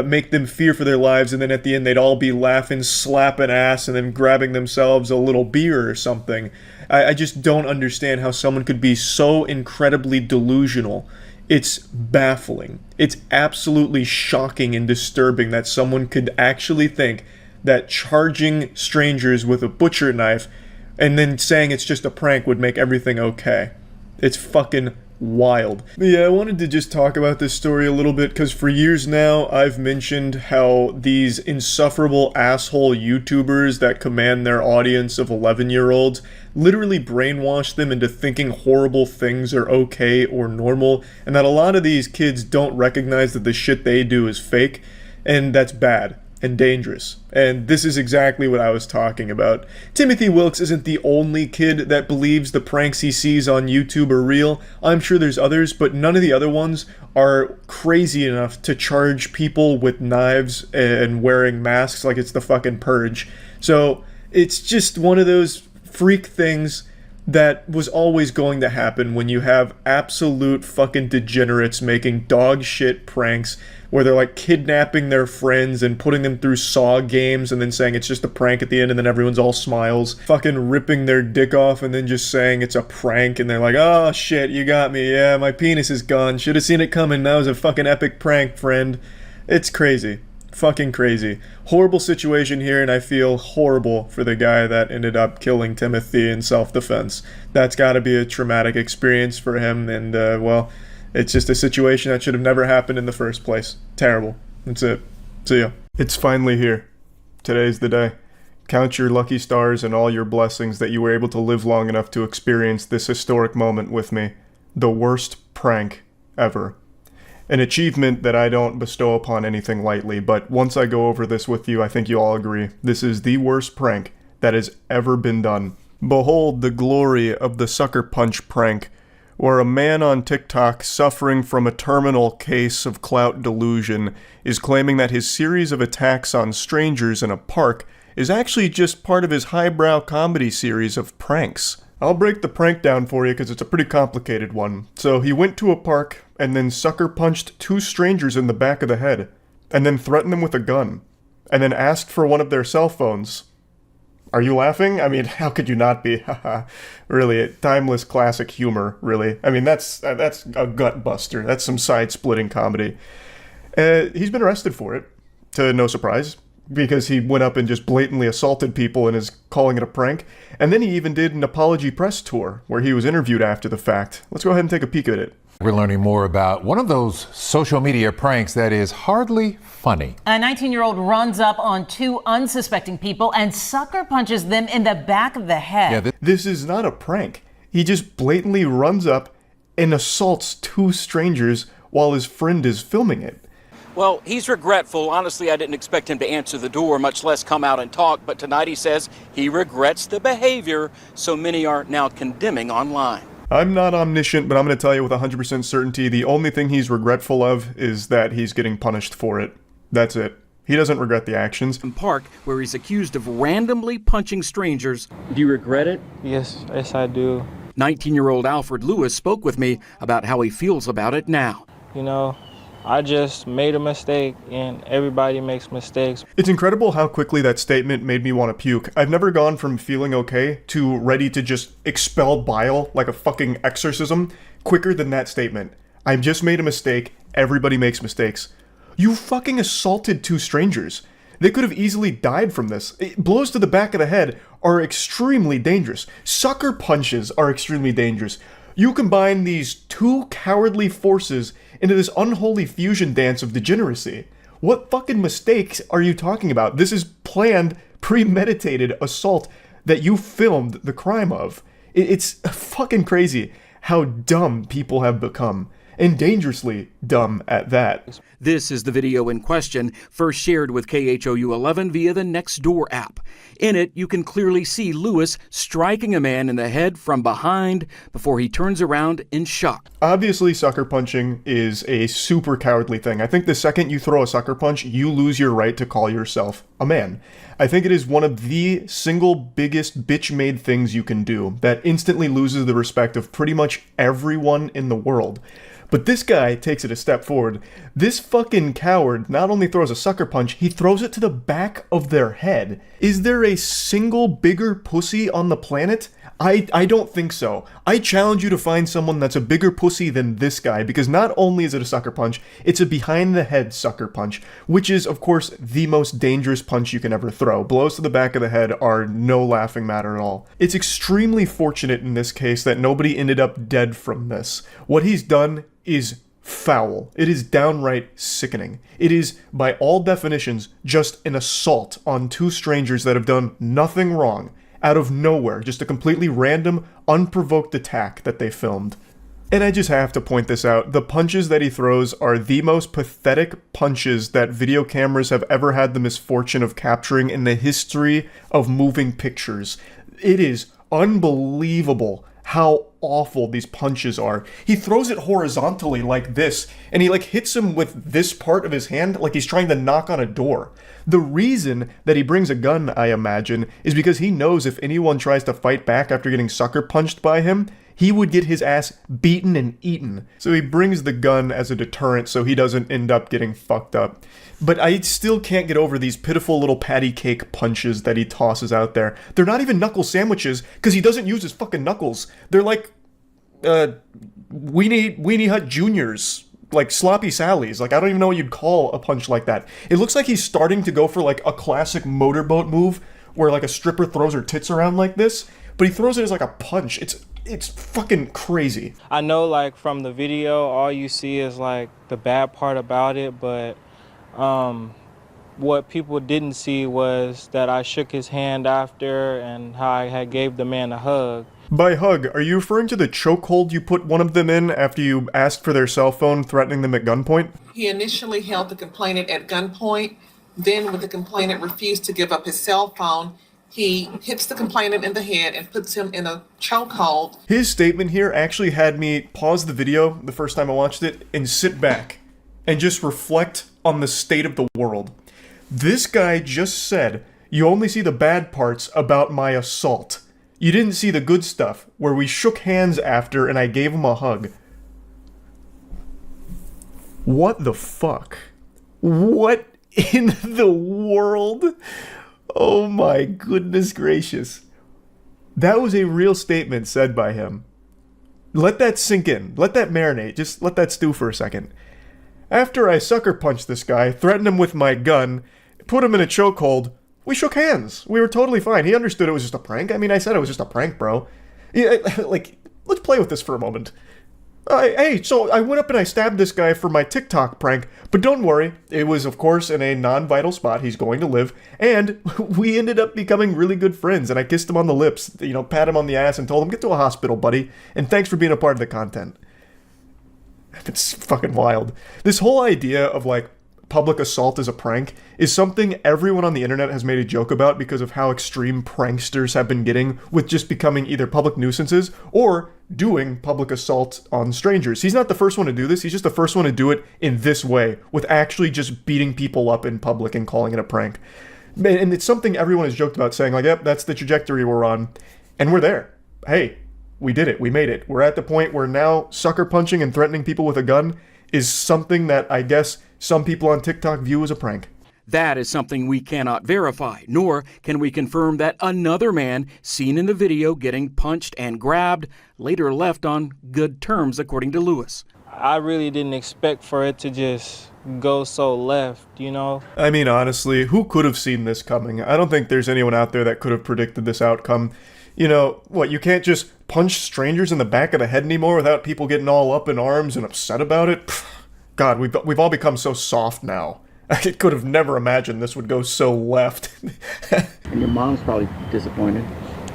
make them fear for their lives, and then at the end they'd all be laughing, slapping ass, and then grabbing themselves a little beer or something. I just don't understand how someone could be so incredibly delusional. It's baffling. It's absolutely shocking and disturbing that someone could actually think that charging strangers with a butcher knife and then saying it's just a prank would make everything okay. It's fucking wild. But yeah, I wanted to just talk about this story a little bit because for years now I've mentioned how these insufferable asshole YouTubers that command their audience of 11-year-olds literally brainwash them into thinking horrible things are okay or normal, and that a lot of these kids don't recognize that the shit they do is fake, and that's bad and dangerous. And this is exactly what I was talking about. Timothy Wilkes isn't the only kid that believes the pranks he sees on YouTube are real. I'm sure there's others, but none of the other ones are crazy enough to charge people with knives and wearing masks like it's the fucking purge. So it's just one of those freak things that was always going to happen when you have absolute fucking degenerates making dog shit pranks where they're like kidnapping their friends and putting them through Saw games and then saying it's just a prank at the end and then everyone's all smiles. Fucking ripping their dick off and then just saying it's a prank and they're like, oh shit, you got me, yeah, my penis is gone, should have seen it coming, that was a fucking epic prank, friend. It's crazy. Fucking crazy. Horrible situation here, and I feel horrible for the guy that ended up killing Timothy in self-defense. That's gotta be a traumatic experience for him, and well, it's just a situation that should have never happened in the first place. Terrible. That's it. See ya. It's finally here. Today's the day. Count your lucky stars and all your blessings that you were able to live long enough to experience this historic moment with me. The worst prank ever. An achievement that I don't bestow upon anything lightly, but once I go over this with you, I think you all agree. This is the worst prank that has ever been done. Behold the glory of the sucker punch prank, where a man on TikTok suffering from a terminal case of clout delusion is claiming that his series of attacks on strangers in a park is actually just part of his highbrow comedy series of pranks. I'll break the prank down for you because it's a pretty complicated one. So he went to a park and then sucker punched 2 strangers in the back of the head, and then threatened them with a gun, and then asked for one of their cell phones. Are you laughing? I mean, how could you not be? Haha. Really, timeless classic humor, really. I mean, that's a gut buster. That's some side-splitting comedy. He's been arrested for it, to no surprise, because he went up and just blatantly assaulted people and is calling it a prank. And then he even did an apology press tour, where he was interviewed after the fact. Let's go ahead and take a peek at it. We're learning more about one of those social media pranks that is hardly funny. A 19-year-old runs up on 2 unsuspecting people and sucker punches them in the back of the head. Yeah, this is not a prank. He just blatantly runs up and assaults 2 strangers while his friend is filming it. Well, he's regretful. Honestly, I didn't expect him to answer the door, much less come out and talk. But tonight he says he regrets the behavior so many are now condemning online. I'm not omniscient, but I'm going to tell you with 100% certainty, the only thing he's regretful of is that he's getting punished for it. That's it. He doesn't regret the actions. Park, where he's accused of randomly punching strangers. Do you regret it? Yes, I do. 19-year-old Alfred Lewis spoke with me about how he feels about it now. You know, I just made a mistake, and everybody makes mistakes. It's incredible how quickly that statement made me want to puke. I've never gone from feeling okay to ready to just expel bile like a fucking exorcism quicker than that statement. I've just made a mistake. Everybody makes mistakes. You fucking assaulted 2 strangers. They could have easily died from this. Blows to the back of the head are extremely dangerous. Sucker punches are extremely dangerous. You combine these 2 cowardly forces into this unholy fusion dance of degeneracy. What fucking mistakes are you talking about? This is planned, premeditated assault that you filmed the crime of. It's fucking crazy how dumb people have become. And dangerously dumb at that. This is the video in question, first shared with KHOU 11 via the Nextdoor app. In it, you can clearly see Lewis striking a man in the head from behind before he turns around in shock. Obviously, sucker punching is a super cowardly thing. I think the second you throw a sucker punch, you lose your right to call yourself a man. I think it is one of the single biggest bitch-made things you can do that instantly loses the respect of pretty much everyone in the world. But this guy takes it a step forward. This fucking coward not only throws a sucker punch, he throws it to the back of their head. Is there a single bigger pussy on the planet? I don't think so. I challenge you to find someone that's a bigger pussy than this guy, because not only is it a sucker punch, it's a behind-the-head sucker punch, which is, of course, the most dangerous punch you can ever throw. Blows to the back of the head are no laughing matter at all. It's extremely fortunate in this case that nobody ended up dead from this. What he's done is foul. It is downright sickening. It is, by all definitions, just an assault on 2 strangers that have done nothing wrong. Out of nowhere, just a completely random, unprovoked attack that they filmed. And I just have to point this out, the punches that he throws are the most pathetic punches that video cameras have ever had the misfortune of capturing in the history of moving pictures. It is unbelievable how awful these punches are. He throws it horizontally like this, and he hits him with this part of his hand like he's trying to knock on a door. The reason that he brings a gun, I imagine, is because he knows if anyone tries to fight back after getting sucker punched by him, he would get his ass beaten and eaten. So he brings the gun as a deterrent so he doesn't end up getting fucked up. But I still can't get over these pitiful little patty cake punches that he tosses out there. They're not even knuckle sandwiches, because he doesn't use his fucking knuckles. They're like, Weenie Hut Juniors. Like Sloppy Sally's. I don't even know what you'd call a punch like that. It looks like he's starting to go for a classic motorboat move where a stripper throws her tits around like this, but he throws it as a punch. It's fucking crazy. I know from the video, all you see is the bad part about it, but what people didn't see was that I shook his hand after and how I had gave the man a hug. By hug, are you referring to the chokehold you put one of them in after you asked for their cell phone, threatening them at gunpoint? He initially held the complainant at gunpoint. Then, when the complainant refused to give up his cell phone, he hits the complainant in the head and puts him in a chokehold. His statement here actually had me pause the video the first time I watched it and sit back and just reflect on the state of the world. This guy just said, you only see the bad parts about my assault. You didn't see the good stuff, where we shook hands after and I gave him a hug. What the fuck? What in the world? Oh my goodness gracious. That was a real statement said by him. Let that sink in. Let that marinate. Just let that stew for a second. After I sucker punched this guy, threatened him with my gun, put him in a chokehold, we shook hands. We were totally fine. He understood it was just a prank. I mean, I said it was just a prank, bro. Yeah, like, let's play with this for a moment. Hey, so I went up and I stabbed this guy for my TikTok prank, but don't worry, it was of course in a non-vital spot, he's going to live, and we ended up becoming really good friends, and I kissed him on the lips, you know, pat him on the ass and told him, get to a hospital, buddy, and thanks for being a part of the content. It's fucking wild. This whole idea of, like, public assault as a prank is something everyone on the internet has made a joke about because of how extreme pranksters have been getting with just becoming either public nuisances or doing public assault on strangers. He's not the first one to do this, he's just the first one to do it in this way, with actually just beating people up in public and calling it a prank. And it's something everyone has joked about, saying like, yep, that's the trajectory we're on, and we're there. Hey, we did it, we made it. We're at the point where now sucker punching and threatening people with a gun is something that I guess some people on TikTok view as a prank. That is something we cannot verify, nor can we confirm that another man seen in the video getting punched and grabbed later left on good terms, according to Lewis. I really didn't expect for it to just go so left, you know? I mean, honestly, who could have seen this coming? I don't think there's anyone out there that could have predicted this outcome. You know, what, you can't just punch strangers in the back of the head anymore without people getting all up in arms and upset about it? Pfft. God, we've all become so soft now. I could have never imagined this would go so left. And your mom's probably disappointed.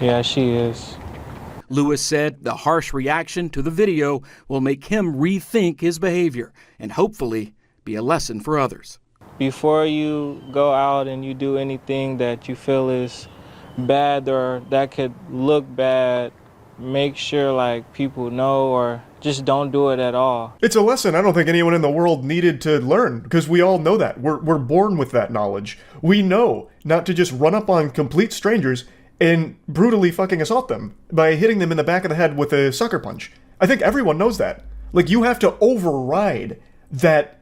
Yeah, she is. Lewis said the harsh reaction to the video will make him rethink his behavior and hopefully be a lesson for others. Before you go out and you do anything that you feel is bad or that could look bad, make sure like people know, or just don't do it at all. It's a lesson I don't think anyone in the world needed to learn, because we all know that. We're born with that knowledge. We know not to just run up on complete strangers and brutally fucking assault them by hitting them in the back of the head with a sucker punch. I think everyone knows that. Like, you have to override that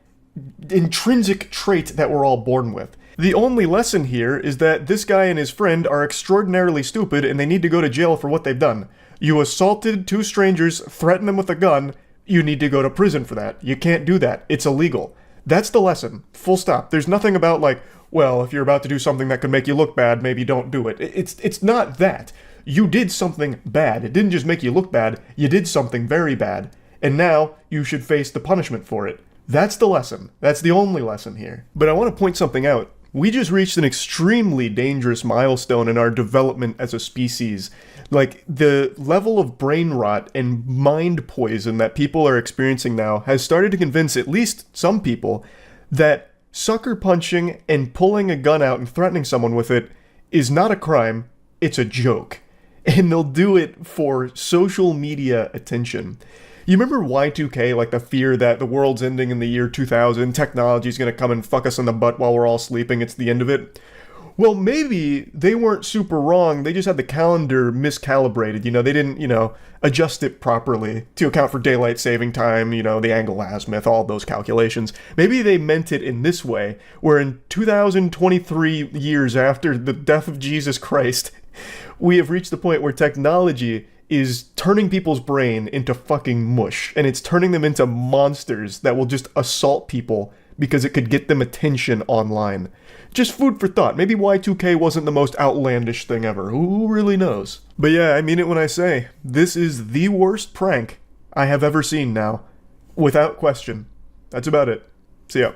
intrinsic trait that we're all born with. The only lesson here is that this guy and his friend are extraordinarily stupid and they need to go to jail for what they've done. You assaulted two strangers, threatened them with a gun, you need to go to prison for that. You can't do that. It's illegal. That's the lesson. Full stop. There's nothing about like, well, if you're about to do something that could make you look bad, maybe don't do it. It's not that. You did something bad. It didn't just make you look bad, you did something very bad. And now you should face the punishment for it. That's the lesson. That's the only lesson here. But I want to point something out. We just reached an extremely dangerous milestone in our development as a species. Like, the level of brain rot and mind poison that people are experiencing now has started to convince at least some people that sucker punching and pulling a gun out and threatening someone with it is not a crime, it's a joke. And they'll do it for social media attention. You remember Y2K, like the fear that the world's ending in the year 2000, technology's gonna come and fuck us in the butt while we're all sleeping, it's the end of it? Well, maybe they weren't super wrong, they just had the calendar miscalibrated, they didn't, adjust it properly to account for daylight saving time, the angle azimuth, all those calculations. Maybe they meant it in this way, where in 2023 years after the death of Jesus Christ, we have reached the point where technology is turning people's brain into fucking mush, and it's turning them into monsters that will just assault people because it could get them attention online. Just food for thought. Maybe Y2K wasn't the most outlandish thing ever. Who really knows? But yeah, I mean it when I say, this is the worst prank I have ever seen now. Without question. That's about it. See ya.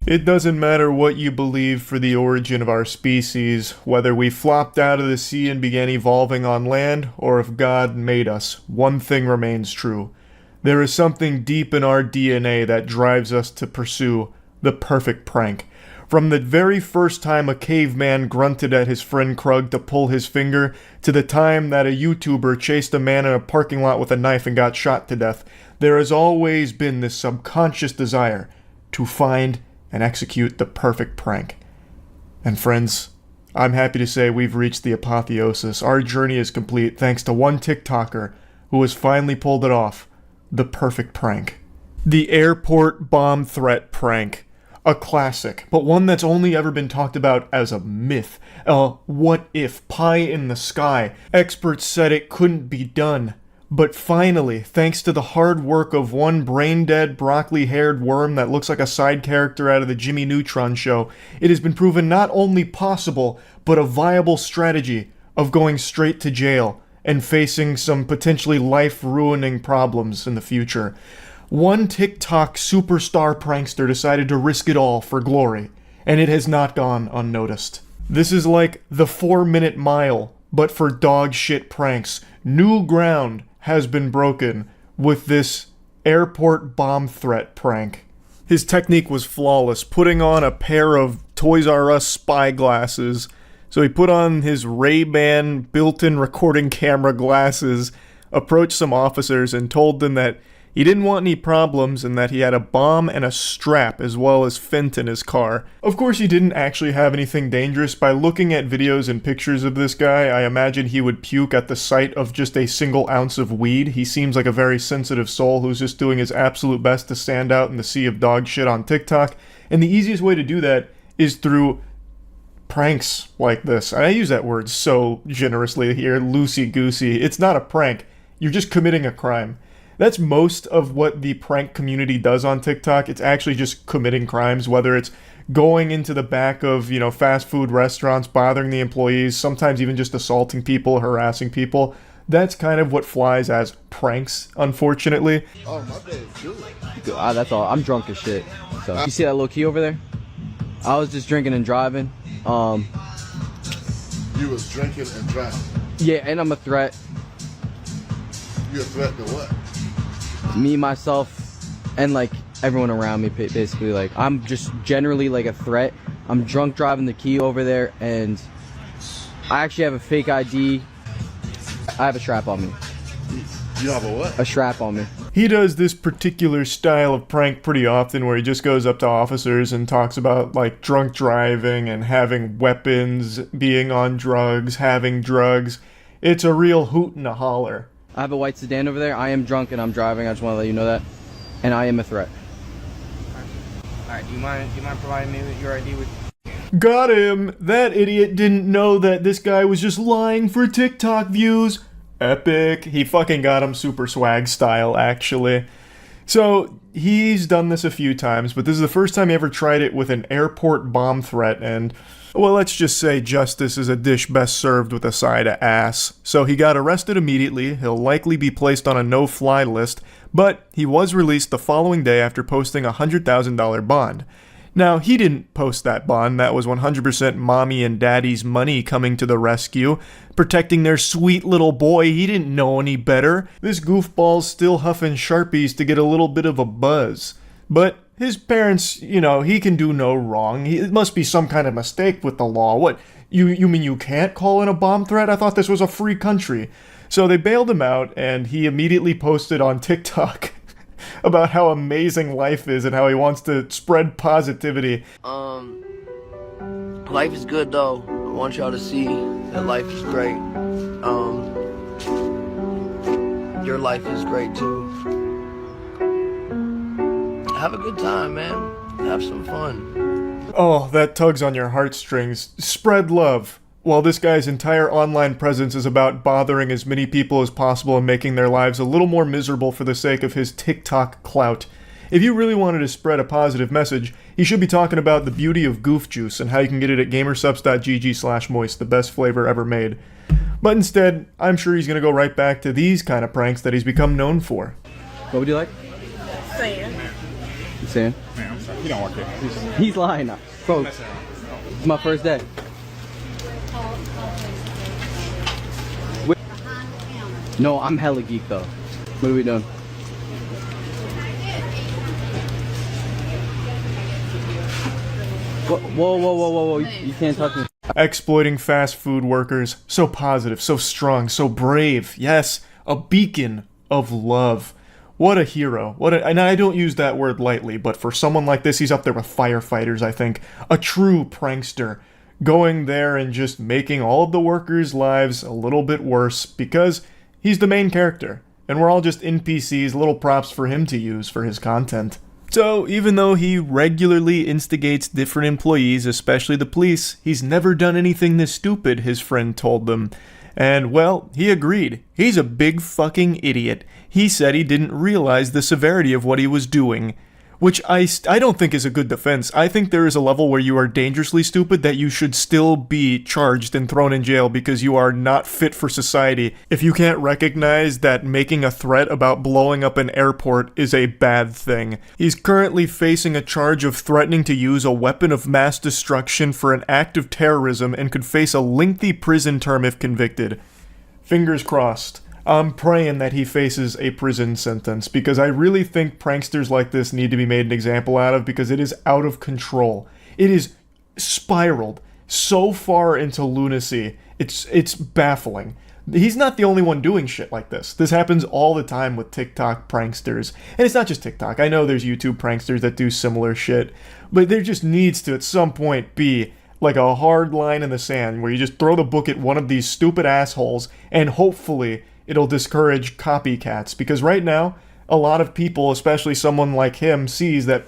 It doesn't matter what you believe for the origin of our species, whether we flopped out of the sea and began evolving on land, or if God made us, one thing remains true. There is something deep in our DNA that drives us to pursue the perfect prank. From the very first time a caveman grunted at his friend Krug to pull his finger, to the time that a YouTuber chased a man in a parking lot with a knife and got shot to death, there has always been this subconscious desire to find and execute the perfect prank. And friends, I'm happy to say we've reached the apotheosis. Our journey is complete thanks to one TikToker who has finally pulled it off. The perfect prank. The airport bomb threat prank. A classic, but one that's only ever been talked about as a myth. A what-if pie in the sky. Experts said it couldn't be done. But finally, thanks to the hard work of one brain-dead, broccoli-haired worm that looks like a side character out of the Jimmy Neutron show, it has been proven not only possible, but a viable strategy of going straight to jail and facing some potentially life-ruining problems in the future. One TikTok superstar prankster decided to risk it all for glory, and it has not gone unnoticed. This is like the 4-minute mile, but for dog shit pranks. New ground has been broken with this airport bomb threat prank. His technique was flawless, putting on a pair of Toys R Us spy glasses. So he put on his Ray-Ban built-in recording camera glasses, approached some officers and told them that he didn't want any problems and that he had a bomb and a strap as well as fent in his car. Of course he didn't actually have anything dangerous. By looking at videos and pictures of this guy, I imagine he would puke at the sight of just a single ounce of weed. He seems like a very sensitive soul who's just doing his absolute best to stand out in the sea of dog shit on TikTok. And the easiest way to do that is through pranks like this. I use that word so generously here, loosey-goosey. It's not a prank. You're just committing a crime. That's most of what the prank community does on TikTok. It's actually just committing crimes, whether it's going into the back of, fast food restaurants, bothering the employees, sometimes even just assaulting people, harassing people. That's kind of what flies as pranks, unfortunately. Oh, my bad. Good. That's all. I'm drunk as shit. So you see that little key over there? I was just drinking and driving. You was drinking and driving? Yeah, and I'm a threat. You a threat to what? Me, myself, and like everyone around me, basically. Like, I'm just generally like a threat. I'm drunk driving the key over there, and I actually have a fake ID. I have a strap on me. You have a what? A strap on me. He does this particular style of prank pretty often where he just goes up to officers and talks about like drunk driving and having weapons, being on drugs, having drugs. It's a real hoot and a holler. I have a white sedan over there. I am drunk and I'm driving. I just want to let you know that. And I am a threat. Alright, do you mind providing me with your ID with... Got him! That idiot didn't know that this guy was just lying for TikTok views. Epic. He fucking got him super swag style, actually. So, he's done this a few times, but this is the first time he ever tried it with an airport bomb threat, and, well, let's just say justice is a dish best served with a side of ass. So he got arrested immediately, he'll likely be placed on a no-fly list, but he was released the following day after posting a $100,000 bond. Now, he didn't post that bond. That was 100% mommy and daddy's money coming to the rescue, protecting their sweet little boy. He didn't know any better. This goofball's still huffing Sharpies to get a little bit of a buzz. But his parents, he can do no wrong. It must be some kind of mistake with the law. What, you mean you can't call in a bomb threat? I thought this was a free country. So they bailed him out, and he immediately posted on TikTok about how amazing life is and how he wants to spread positivity. Life is good though. I want y'all to see that life is great. Your life is great too. Have a good time, man. Have some fun. Oh, that tugs on your heartstrings. Spread love. While this guy's entire online presence is about bothering as many people as possible and making their lives a little more miserable for the sake of his TikTok clout. If you really wanted to spread a positive message, he should be talking about the beauty of goof juice and how you can get it at gamersubs.gg/moist, the best flavor ever made. But instead, I'm sure he's going to go right back to these kind of pranks that he's become known for. What would you like? Sand. Sand? Yeah, I'm sorry. You don't work here. He's lying now. Bro, it's my first day. Wait. No, I'm hella geek though. What are we doing? Whoa. You can't touch me. Exploiting fast food workers. So positive, so strong, so brave. Yes, a beacon of love. What a hero. And I don't use that word lightly, but for someone like this, he's up there with firefighters, I think. A true prankster. Going there and just making all of the workers' lives a little bit worse because he's the main character. And we're all just NPCs, little props for him to use for his content. So, even though he regularly instigates different employees, especially the police, he's never done anything this stupid, his friend told them. And, well, he agreed. He's a big fucking idiot. He said he didn't realize the severity of what he was doing. Which I don't think is a good defense. I think there is a level where you are dangerously stupid that you should still be charged and thrown in jail because you are not fit for society. If you can't recognize that making a threat about blowing up an airport is a bad thing. He's currently facing a charge of threatening to use a weapon of mass destruction for an act of terrorism and could face a lengthy prison term if convicted. Fingers crossed. I'm praying that he faces a prison sentence because I really think pranksters like this need to be made an example out of because it is out of control. It is spiraled so far into lunacy. It's baffling. He's not the only one doing shit like this. This happens all the time with TikTok pranksters. And it's not just TikTok. I know there's YouTube pranksters that do similar shit. But there just needs to at some point be like a hard line in the sand where you just throw the book at one of these stupid assholes and hopefully it'll discourage copycats, because right now, a lot of people, especially someone like him, sees that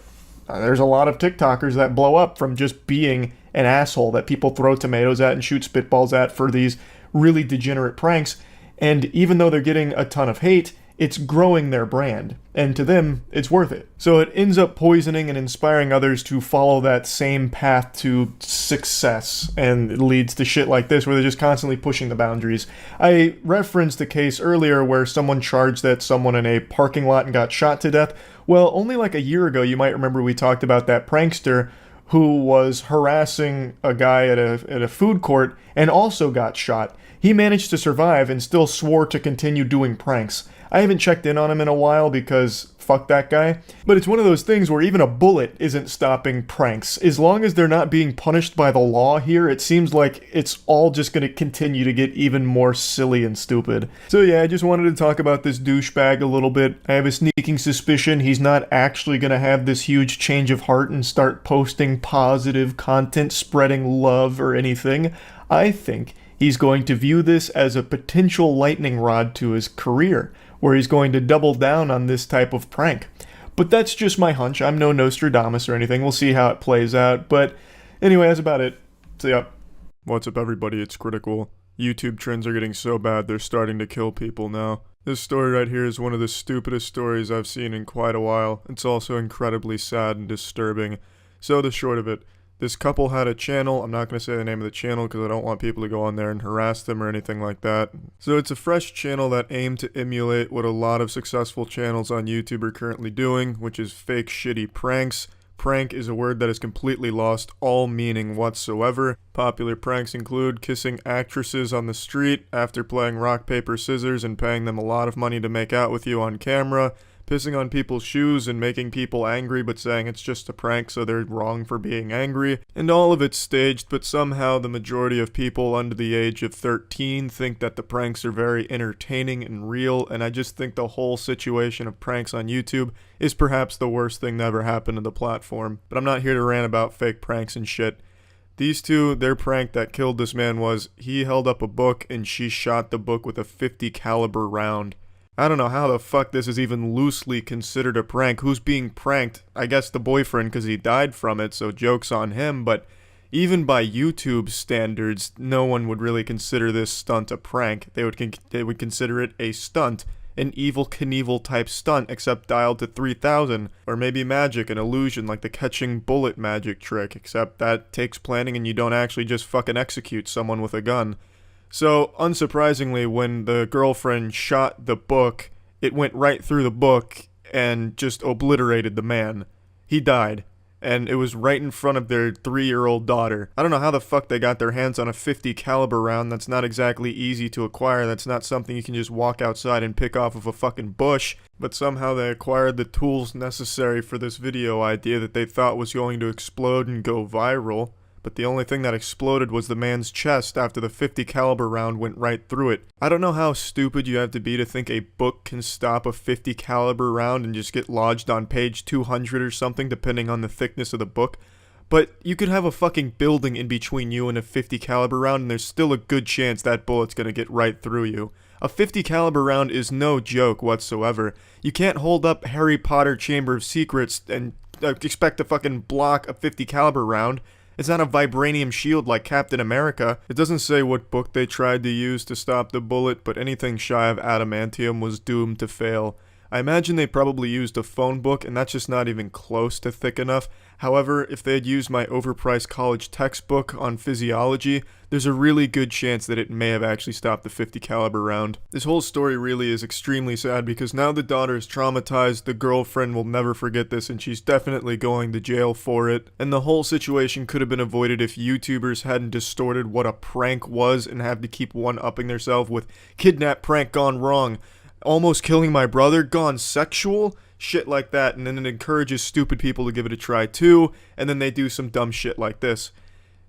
there's a lot of TikTokers that blow up from just being an asshole that people throw tomatoes at and shoot spitballs at for these really degenerate pranks, and even though they're getting a ton of hate, it's growing their brand, and to them, it's worth it. So it ends up poisoning and inspiring others to follow that same path to success, and it leads to shit like this where they're just constantly pushing the boundaries. I referenced a case earlier where someone charged at someone in a parking lot and got shot to death. Well, only like a year ago, you might remember we talked about that prankster who was harassing a guy at a food court and also got shot. He managed to survive and still swore to continue doing pranks. I haven't checked in on him in a while because fuck that guy. But it's one of those things where even a bullet isn't stopping pranks. As long as they're not being punished by the law here, it seems like it's all just going to continue to get even more silly and stupid. So yeah, I just wanted to talk about this douchebag a little bit. I have a sneaking suspicion he's not actually going to have this huge change of heart and start posting positive content, spreading love or anything. I think he's going to view this as a potential lightning rod to his career, where he's going to double down on this type of prank. But that's just my hunch. I'm no Nostradamus or anything. We'll see how it plays out. But anyway, that's about it. See ya. What's up, everybody? It's Critical. YouTube trends are getting so bad they're starting to kill people now. This story right here is one of the stupidest stories I've seen in quite a while. It's also incredibly sad and disturbing. So the short of it, this couple had a channel. I'm not going to say the name of the channel because I don't want people to go on there and harass them or anything like that. So it's a fresh channel that aimed to emulate what a lot of successful channels on YouTube are currently doing, which is fake shitty pranks. Prank is a word that has completely lost all meaning whatsoever. Popular pranks include kissing actresses on the street after playing rock, paper, scissors and paying them a lot of money to make out with you on camera, pissing on people's shoes and making people angry but saying it's just a prank so they're wrong for being angry, and all of it's staged, but somehow the majority of people under the age of 13 think that the pranks are very entertaining and real, and I just think the whole situation of pranks on YouTube is perhaps the worst thing that ever happened to the platform. But I'm not here to rant about fake pranks and shit. These two, their prank that killed this man was he held up a book and she shot the book with a .50 caliber round. I don't know how the fuck this is even loosely considered a prank. Who's being pranked? I guess the boyfriend because he died from it, so joke's on him, but even by YouTube standards, no one would really consider this stunt a prank. They would consider it a stunt, an Evel Knievel type stunt, except dialed to 3000, or maybe magic, an illusion like the catching bullet magic trick, except that takes planning and you don't actually just fucking execute someone with a gun. So, unsurprisingly, when the girlfriend shot the book, it went right through the book and just obliterated the man. He died. and it was right in front of their 3-year-old daughter. I don't know how the fuck they got their hands on a .50 caliber round. That's not exactly easy to acquire. That's not something you can just walk outside and pick off of a fucking bush. But somehow they acquired the tools necessary for this video idea that they thought was going to explode and go viral. But the only thing that exploded was the man's chest after the .50 caliber round went right through it. I don't know how stupid you have to be to think a book can stop a .50 caliber round and just get lodged on page 200 or something, depending on the thickness of the book. But you could have a fucking building in between you and a .50 caliber round, and there's still a good chance that bullet's gonna get right through you. A .50 caliber round is no joke whatsoever. You can't hold up Harry Potter Chamber of Secrets and expect to fucking block a .50 caliber round. It's not a vibranium shield like Captain America. It doesn't say what book they tried to use to stop the bullet, but anything shy of adamantium was doomed to fail. I imagine they probably used a phone book, and that's just not even close to thick enough. However, if they had used my overpriced college textbook on physiology, there's a really good chance that it may have actually stopped the .50 caliber round. This whole story really is extremely sad because now the daughter is traumatized, the girlfriend will never forget this, and she's definitely going to jail for it. And the whole situation could have been avoided if YouTubers hadn't distorted what a prank was and have to keep one-upping themselves with kidnap prank gone wrong, almost killing my brother gone sexual, shit like that, and then it encourages stupid people to give it a try too, and then they do some dumb shit like this.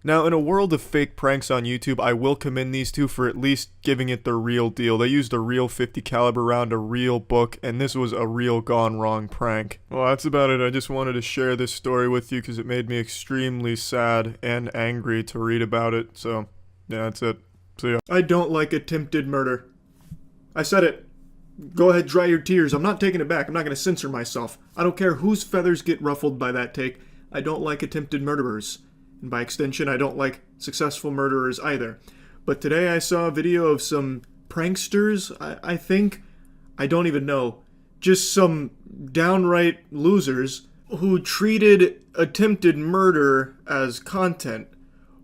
Now, in a world of fake pranks on YouTube, I will commend these two for at least giving it the real deal. They used a real .50 caliber round, a real book, and this was a real gone wrong prank. Well, that's about it. I just wanted to share this story with you because it made me extremely sad and angry to read about it. So, yeah, that's it. See ya. I don't like attempted murder. I said it. Go ahead, dry your tears. I'm not taking it back. I'm not going to censor myself. I don't care whose feathers get ruffled by that take. I don't like attempted murderers. And by extension, I don't like successful murderers either. But today I saw a video of some pranksters, I think. I don't even know. Just some downright losers who treated attempted murder as content.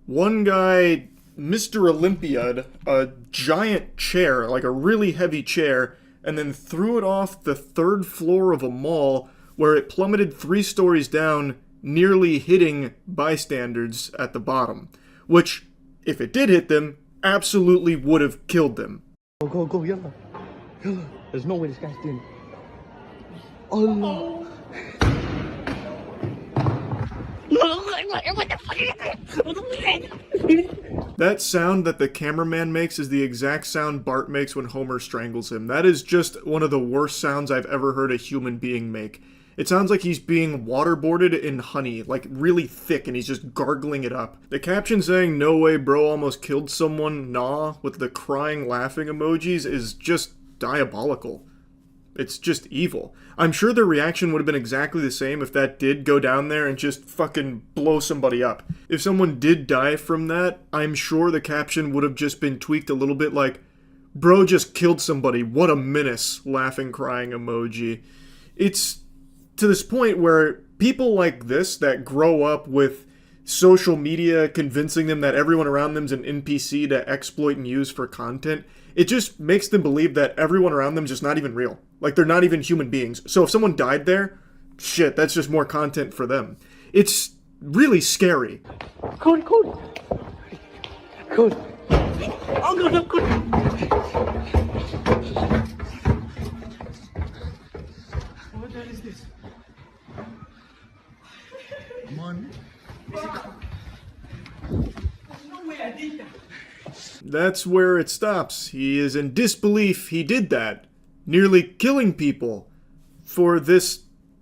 One guy, Mr. Olympiad, a giant chair, like a really heavy chair, and then threw it off the 3rd floor of a mall where it plummeted 3 stories down, nearly hitting bystanders at the bottom. Which, if it did hit them, absolutely would have killed them. Go, yalla. Yalla. There's no way this guy's doing it. Allah. What the fuck is that? That sound that the cameraman makes is the exact sound Bart makes when Homer strangles him. That is just one of the worst sounds I've ever heard a human being make. It sounds like he's being waterboarded in honey, like really thick, and he's just gargling it up. The caption saying, "No way bro almost killed someone, nah," with the crying laughing emojis is just diabolical. It's just evil. I'm sure their reaction would have been exactly the same if that did go down there and just fucking blow somebody up. If someone did die from that, I'm sure the caption would have just been tweaked a little bit like, "Bro just killed somebody, what a menace," laughing crying emoji. It's to this point where people like this that grow up with social media convincing them that everyone around them's an NPC to exploit and use for content, it just makes them believe that everyone around them's just not even real. Like, they're not even human beings. So if someone died there, shit, that's just more content for them. It's really scary. Cody. Oh, no, Cody. What the hell is this? Come on. There's no way I did that. That's where it stops. He is in disbelief he did that, nearly killing people for this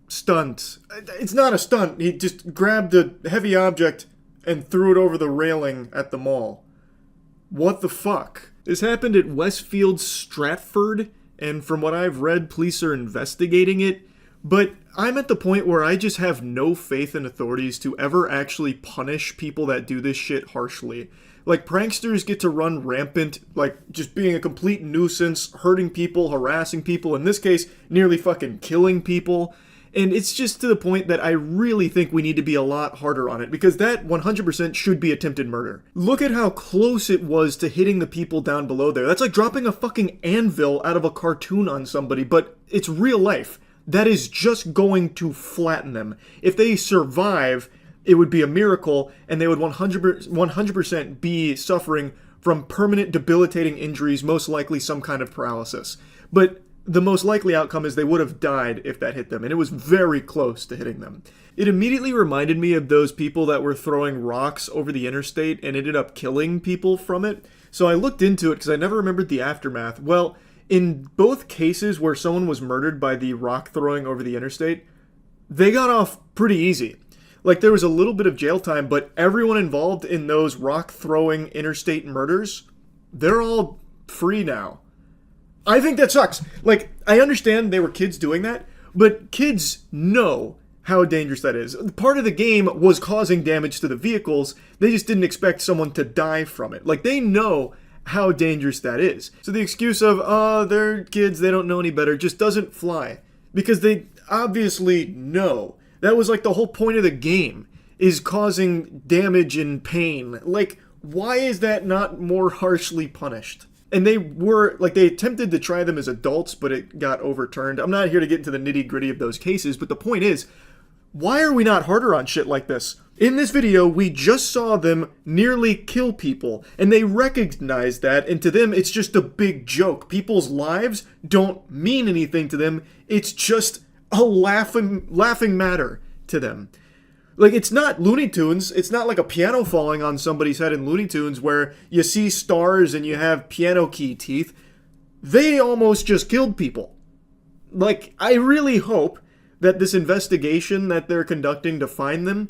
stunt. It's not a stunt. He just grabbed a heavy object and threw it over the railing at the mall. What the fuck? This happened at Westfield Stratford, and from what I've read, police are investigating it. But I'm at the point where I just have no faith in authorities to ever actually punish people that do this shit harshly. Like, pranksters get to run rampant, like, just being a complete nuisance, hurting people, harassing people, in this case, nearly fucking killing people. And it's just to the point that I really think we need to be a lot harder on it, because that 100% should be attempted murder. Look at how close it was to hitting the people down below there. That's like dropping a fucking anvil out of a cartoon on somebody, but it's real life. that is just going to flatten them. If they survive, it would be a miracle, and they would 100% be suffering from permanent debilitating injuries, most likely some kind of paralysis. But the most likely outcome is they would have died if that hit them, and it was very close to hitting them. It immediately reminded me of those people that were throwing rocks over the interstate and ended up killing people from it. So I looked into it because I never remembered the aftermath. Well, in both cases where someone was murdered by the rock throwing over the interstate, they got off pretty easy. Like, there was a little bit of jail time, but everyone involved in those rock throwing interstate murders, they're all free now. I think that sucks. Like, I understand they were kids doing that, but kids know how dangerous that is. Part of the game was causing damage to the vehicles. They just didn't expect someone to die from it. Like, they know how dangerous that is. So the excuse of, oh, they're kids, they don't know any better, just doesn't fly. Because they obviously know. That was like the whole point of the game, is causing damage and pain. Like, why is that not more harshly punished? And they attempted to try them as adults, but it got overturned. I'm not here to get into the nitty-gritty of those cases, but the point is, why are we not harder on shit like this? In this video, we just saw them nearly kill people, and they recognize that, and to them, it's just a big joke. People's lives don't mean anything to them. It's just a laughing matter to them. Like, it's not Looney Tunes. It's not like a piano falling on somebody's head in Looney Tunes where you see stars and you have piano key teeth. They almost just killed people. Like, I really hope that this investigation that they're conducting to find them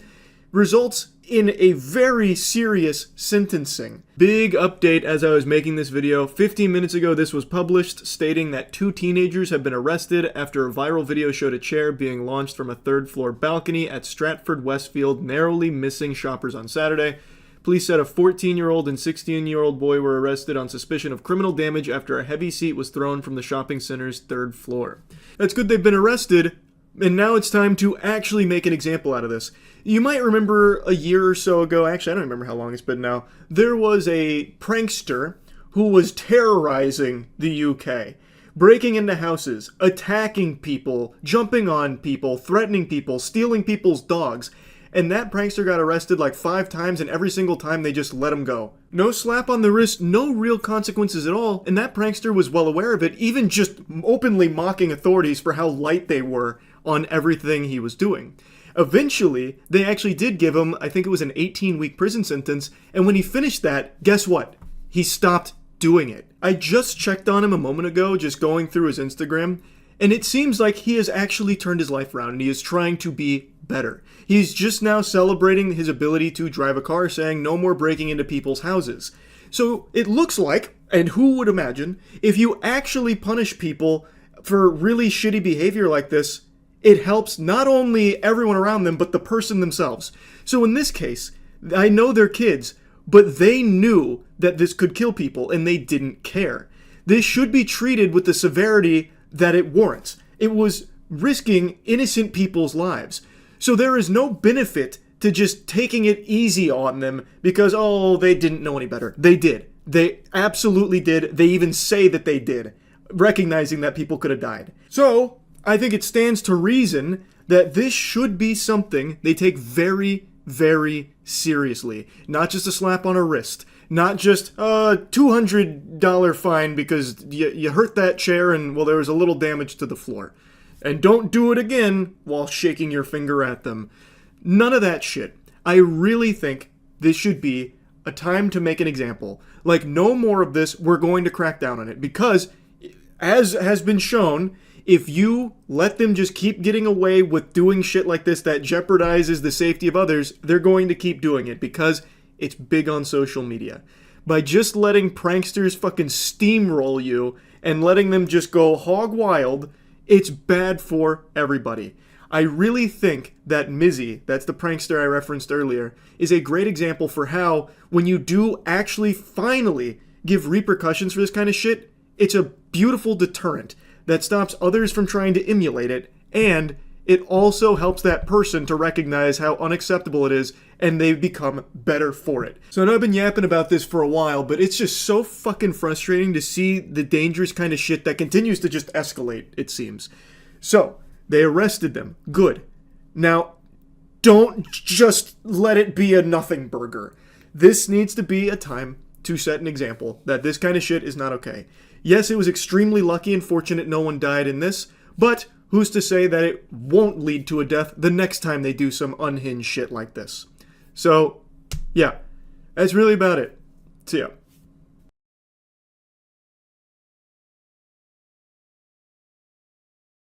results in a very serious sentencing. Big update as I was making this video. 15 minutes ago, this was published, stating that 2 teenagers have been arrested after a viral video showed a chair being launched from a 3rd-floor balcony at Stratford Westfield, narrowly missing shoppers on Saturday. Police said a 14-year-old and 16-year-old boy were arrested on suspicion of criminal damage after a heavy seat was thrown from the shopping center's 3rd floor. That's good they've been arrested, and now it's time to actually make an example out of this. You might remember a year or so ago, actually I don't remember how long it's been now, there was a prankster who was terrorizing the UK, breaking into houses, attacking people, jumping on people, threatening people, stealing people's dogs, and that prankster got arrested like 5 times, and every single time they just let him go. No slap on the wrist, no real consequences at all, and that prankster was well aware of it, even just openly mocking authorities for how light they were on everything he was doing. Eventually, they actually did give him, I think it was an 18-week prison sentence, and when he finished that, guess what? He stopped doing it. I just checked on him a moment ago, just going through his Instagram, and it seems like he has actually turned his life around, and he is trying to be better. He's just now celebrating his ability to drive a car, saying no more breaking into people's houses. So it looks like, and who would imagine, if you actually punish people for really shitty behavior like this, it helps not only everyone around them, but the person themselves. So in this case, I know they're kids, but they knew that this could kill people, and they didn't care. This should be treated with the severity that it warrants. It was risking innocent people's lives. So there is no benefit to just taking it easy on them because, oh, they didn't know any better. They did. They absolutely did. They even say that they did, recognizing that people could have died. So I think it stands to reason that this should be something they take very, very seriously. Not just a slap on a wrist. Not just a $200 fine because you hurt that chair and, well, there was a little damage to the floor. And don't do it again while shaking your finger at them. None of that shit. I really think this should be a time to make an example. Like, no more of this, we're going to crack down on it. Because, as has been shown, if you let them just keep getting away with doing shit like this that jeopardizes the safety of others, they're going to keep doing it because it's big on social media. By just letting pranksters fucking steamroll you and letting them just go hog wild, it's bad for everybody. I really think that Mizzy, that's the prankster I referenced earlier, is a great example for how, when you do actually finally give repercussions for this kind of shit, it's a beautiful deterrent that stops others from trying to emulate it, and it also helps that person to recognize how unacceptable it is, and they become better for it. So I know I've been yapping about this for a while, but it's just so fucking frustrating to see the dangerous kind of shit that continues to just escalate, it seems. So, They arrested them. Good. Now, don't just let it be a nothing burger. This needs to be a time to set an example that this kind of shit is not okay. Yes, it was extremely lucky and fortunate no one died in this, but who's to say that it won't lead to a death the next time they do some unhinged shit like this? So, yeah, that's really about it. See ya.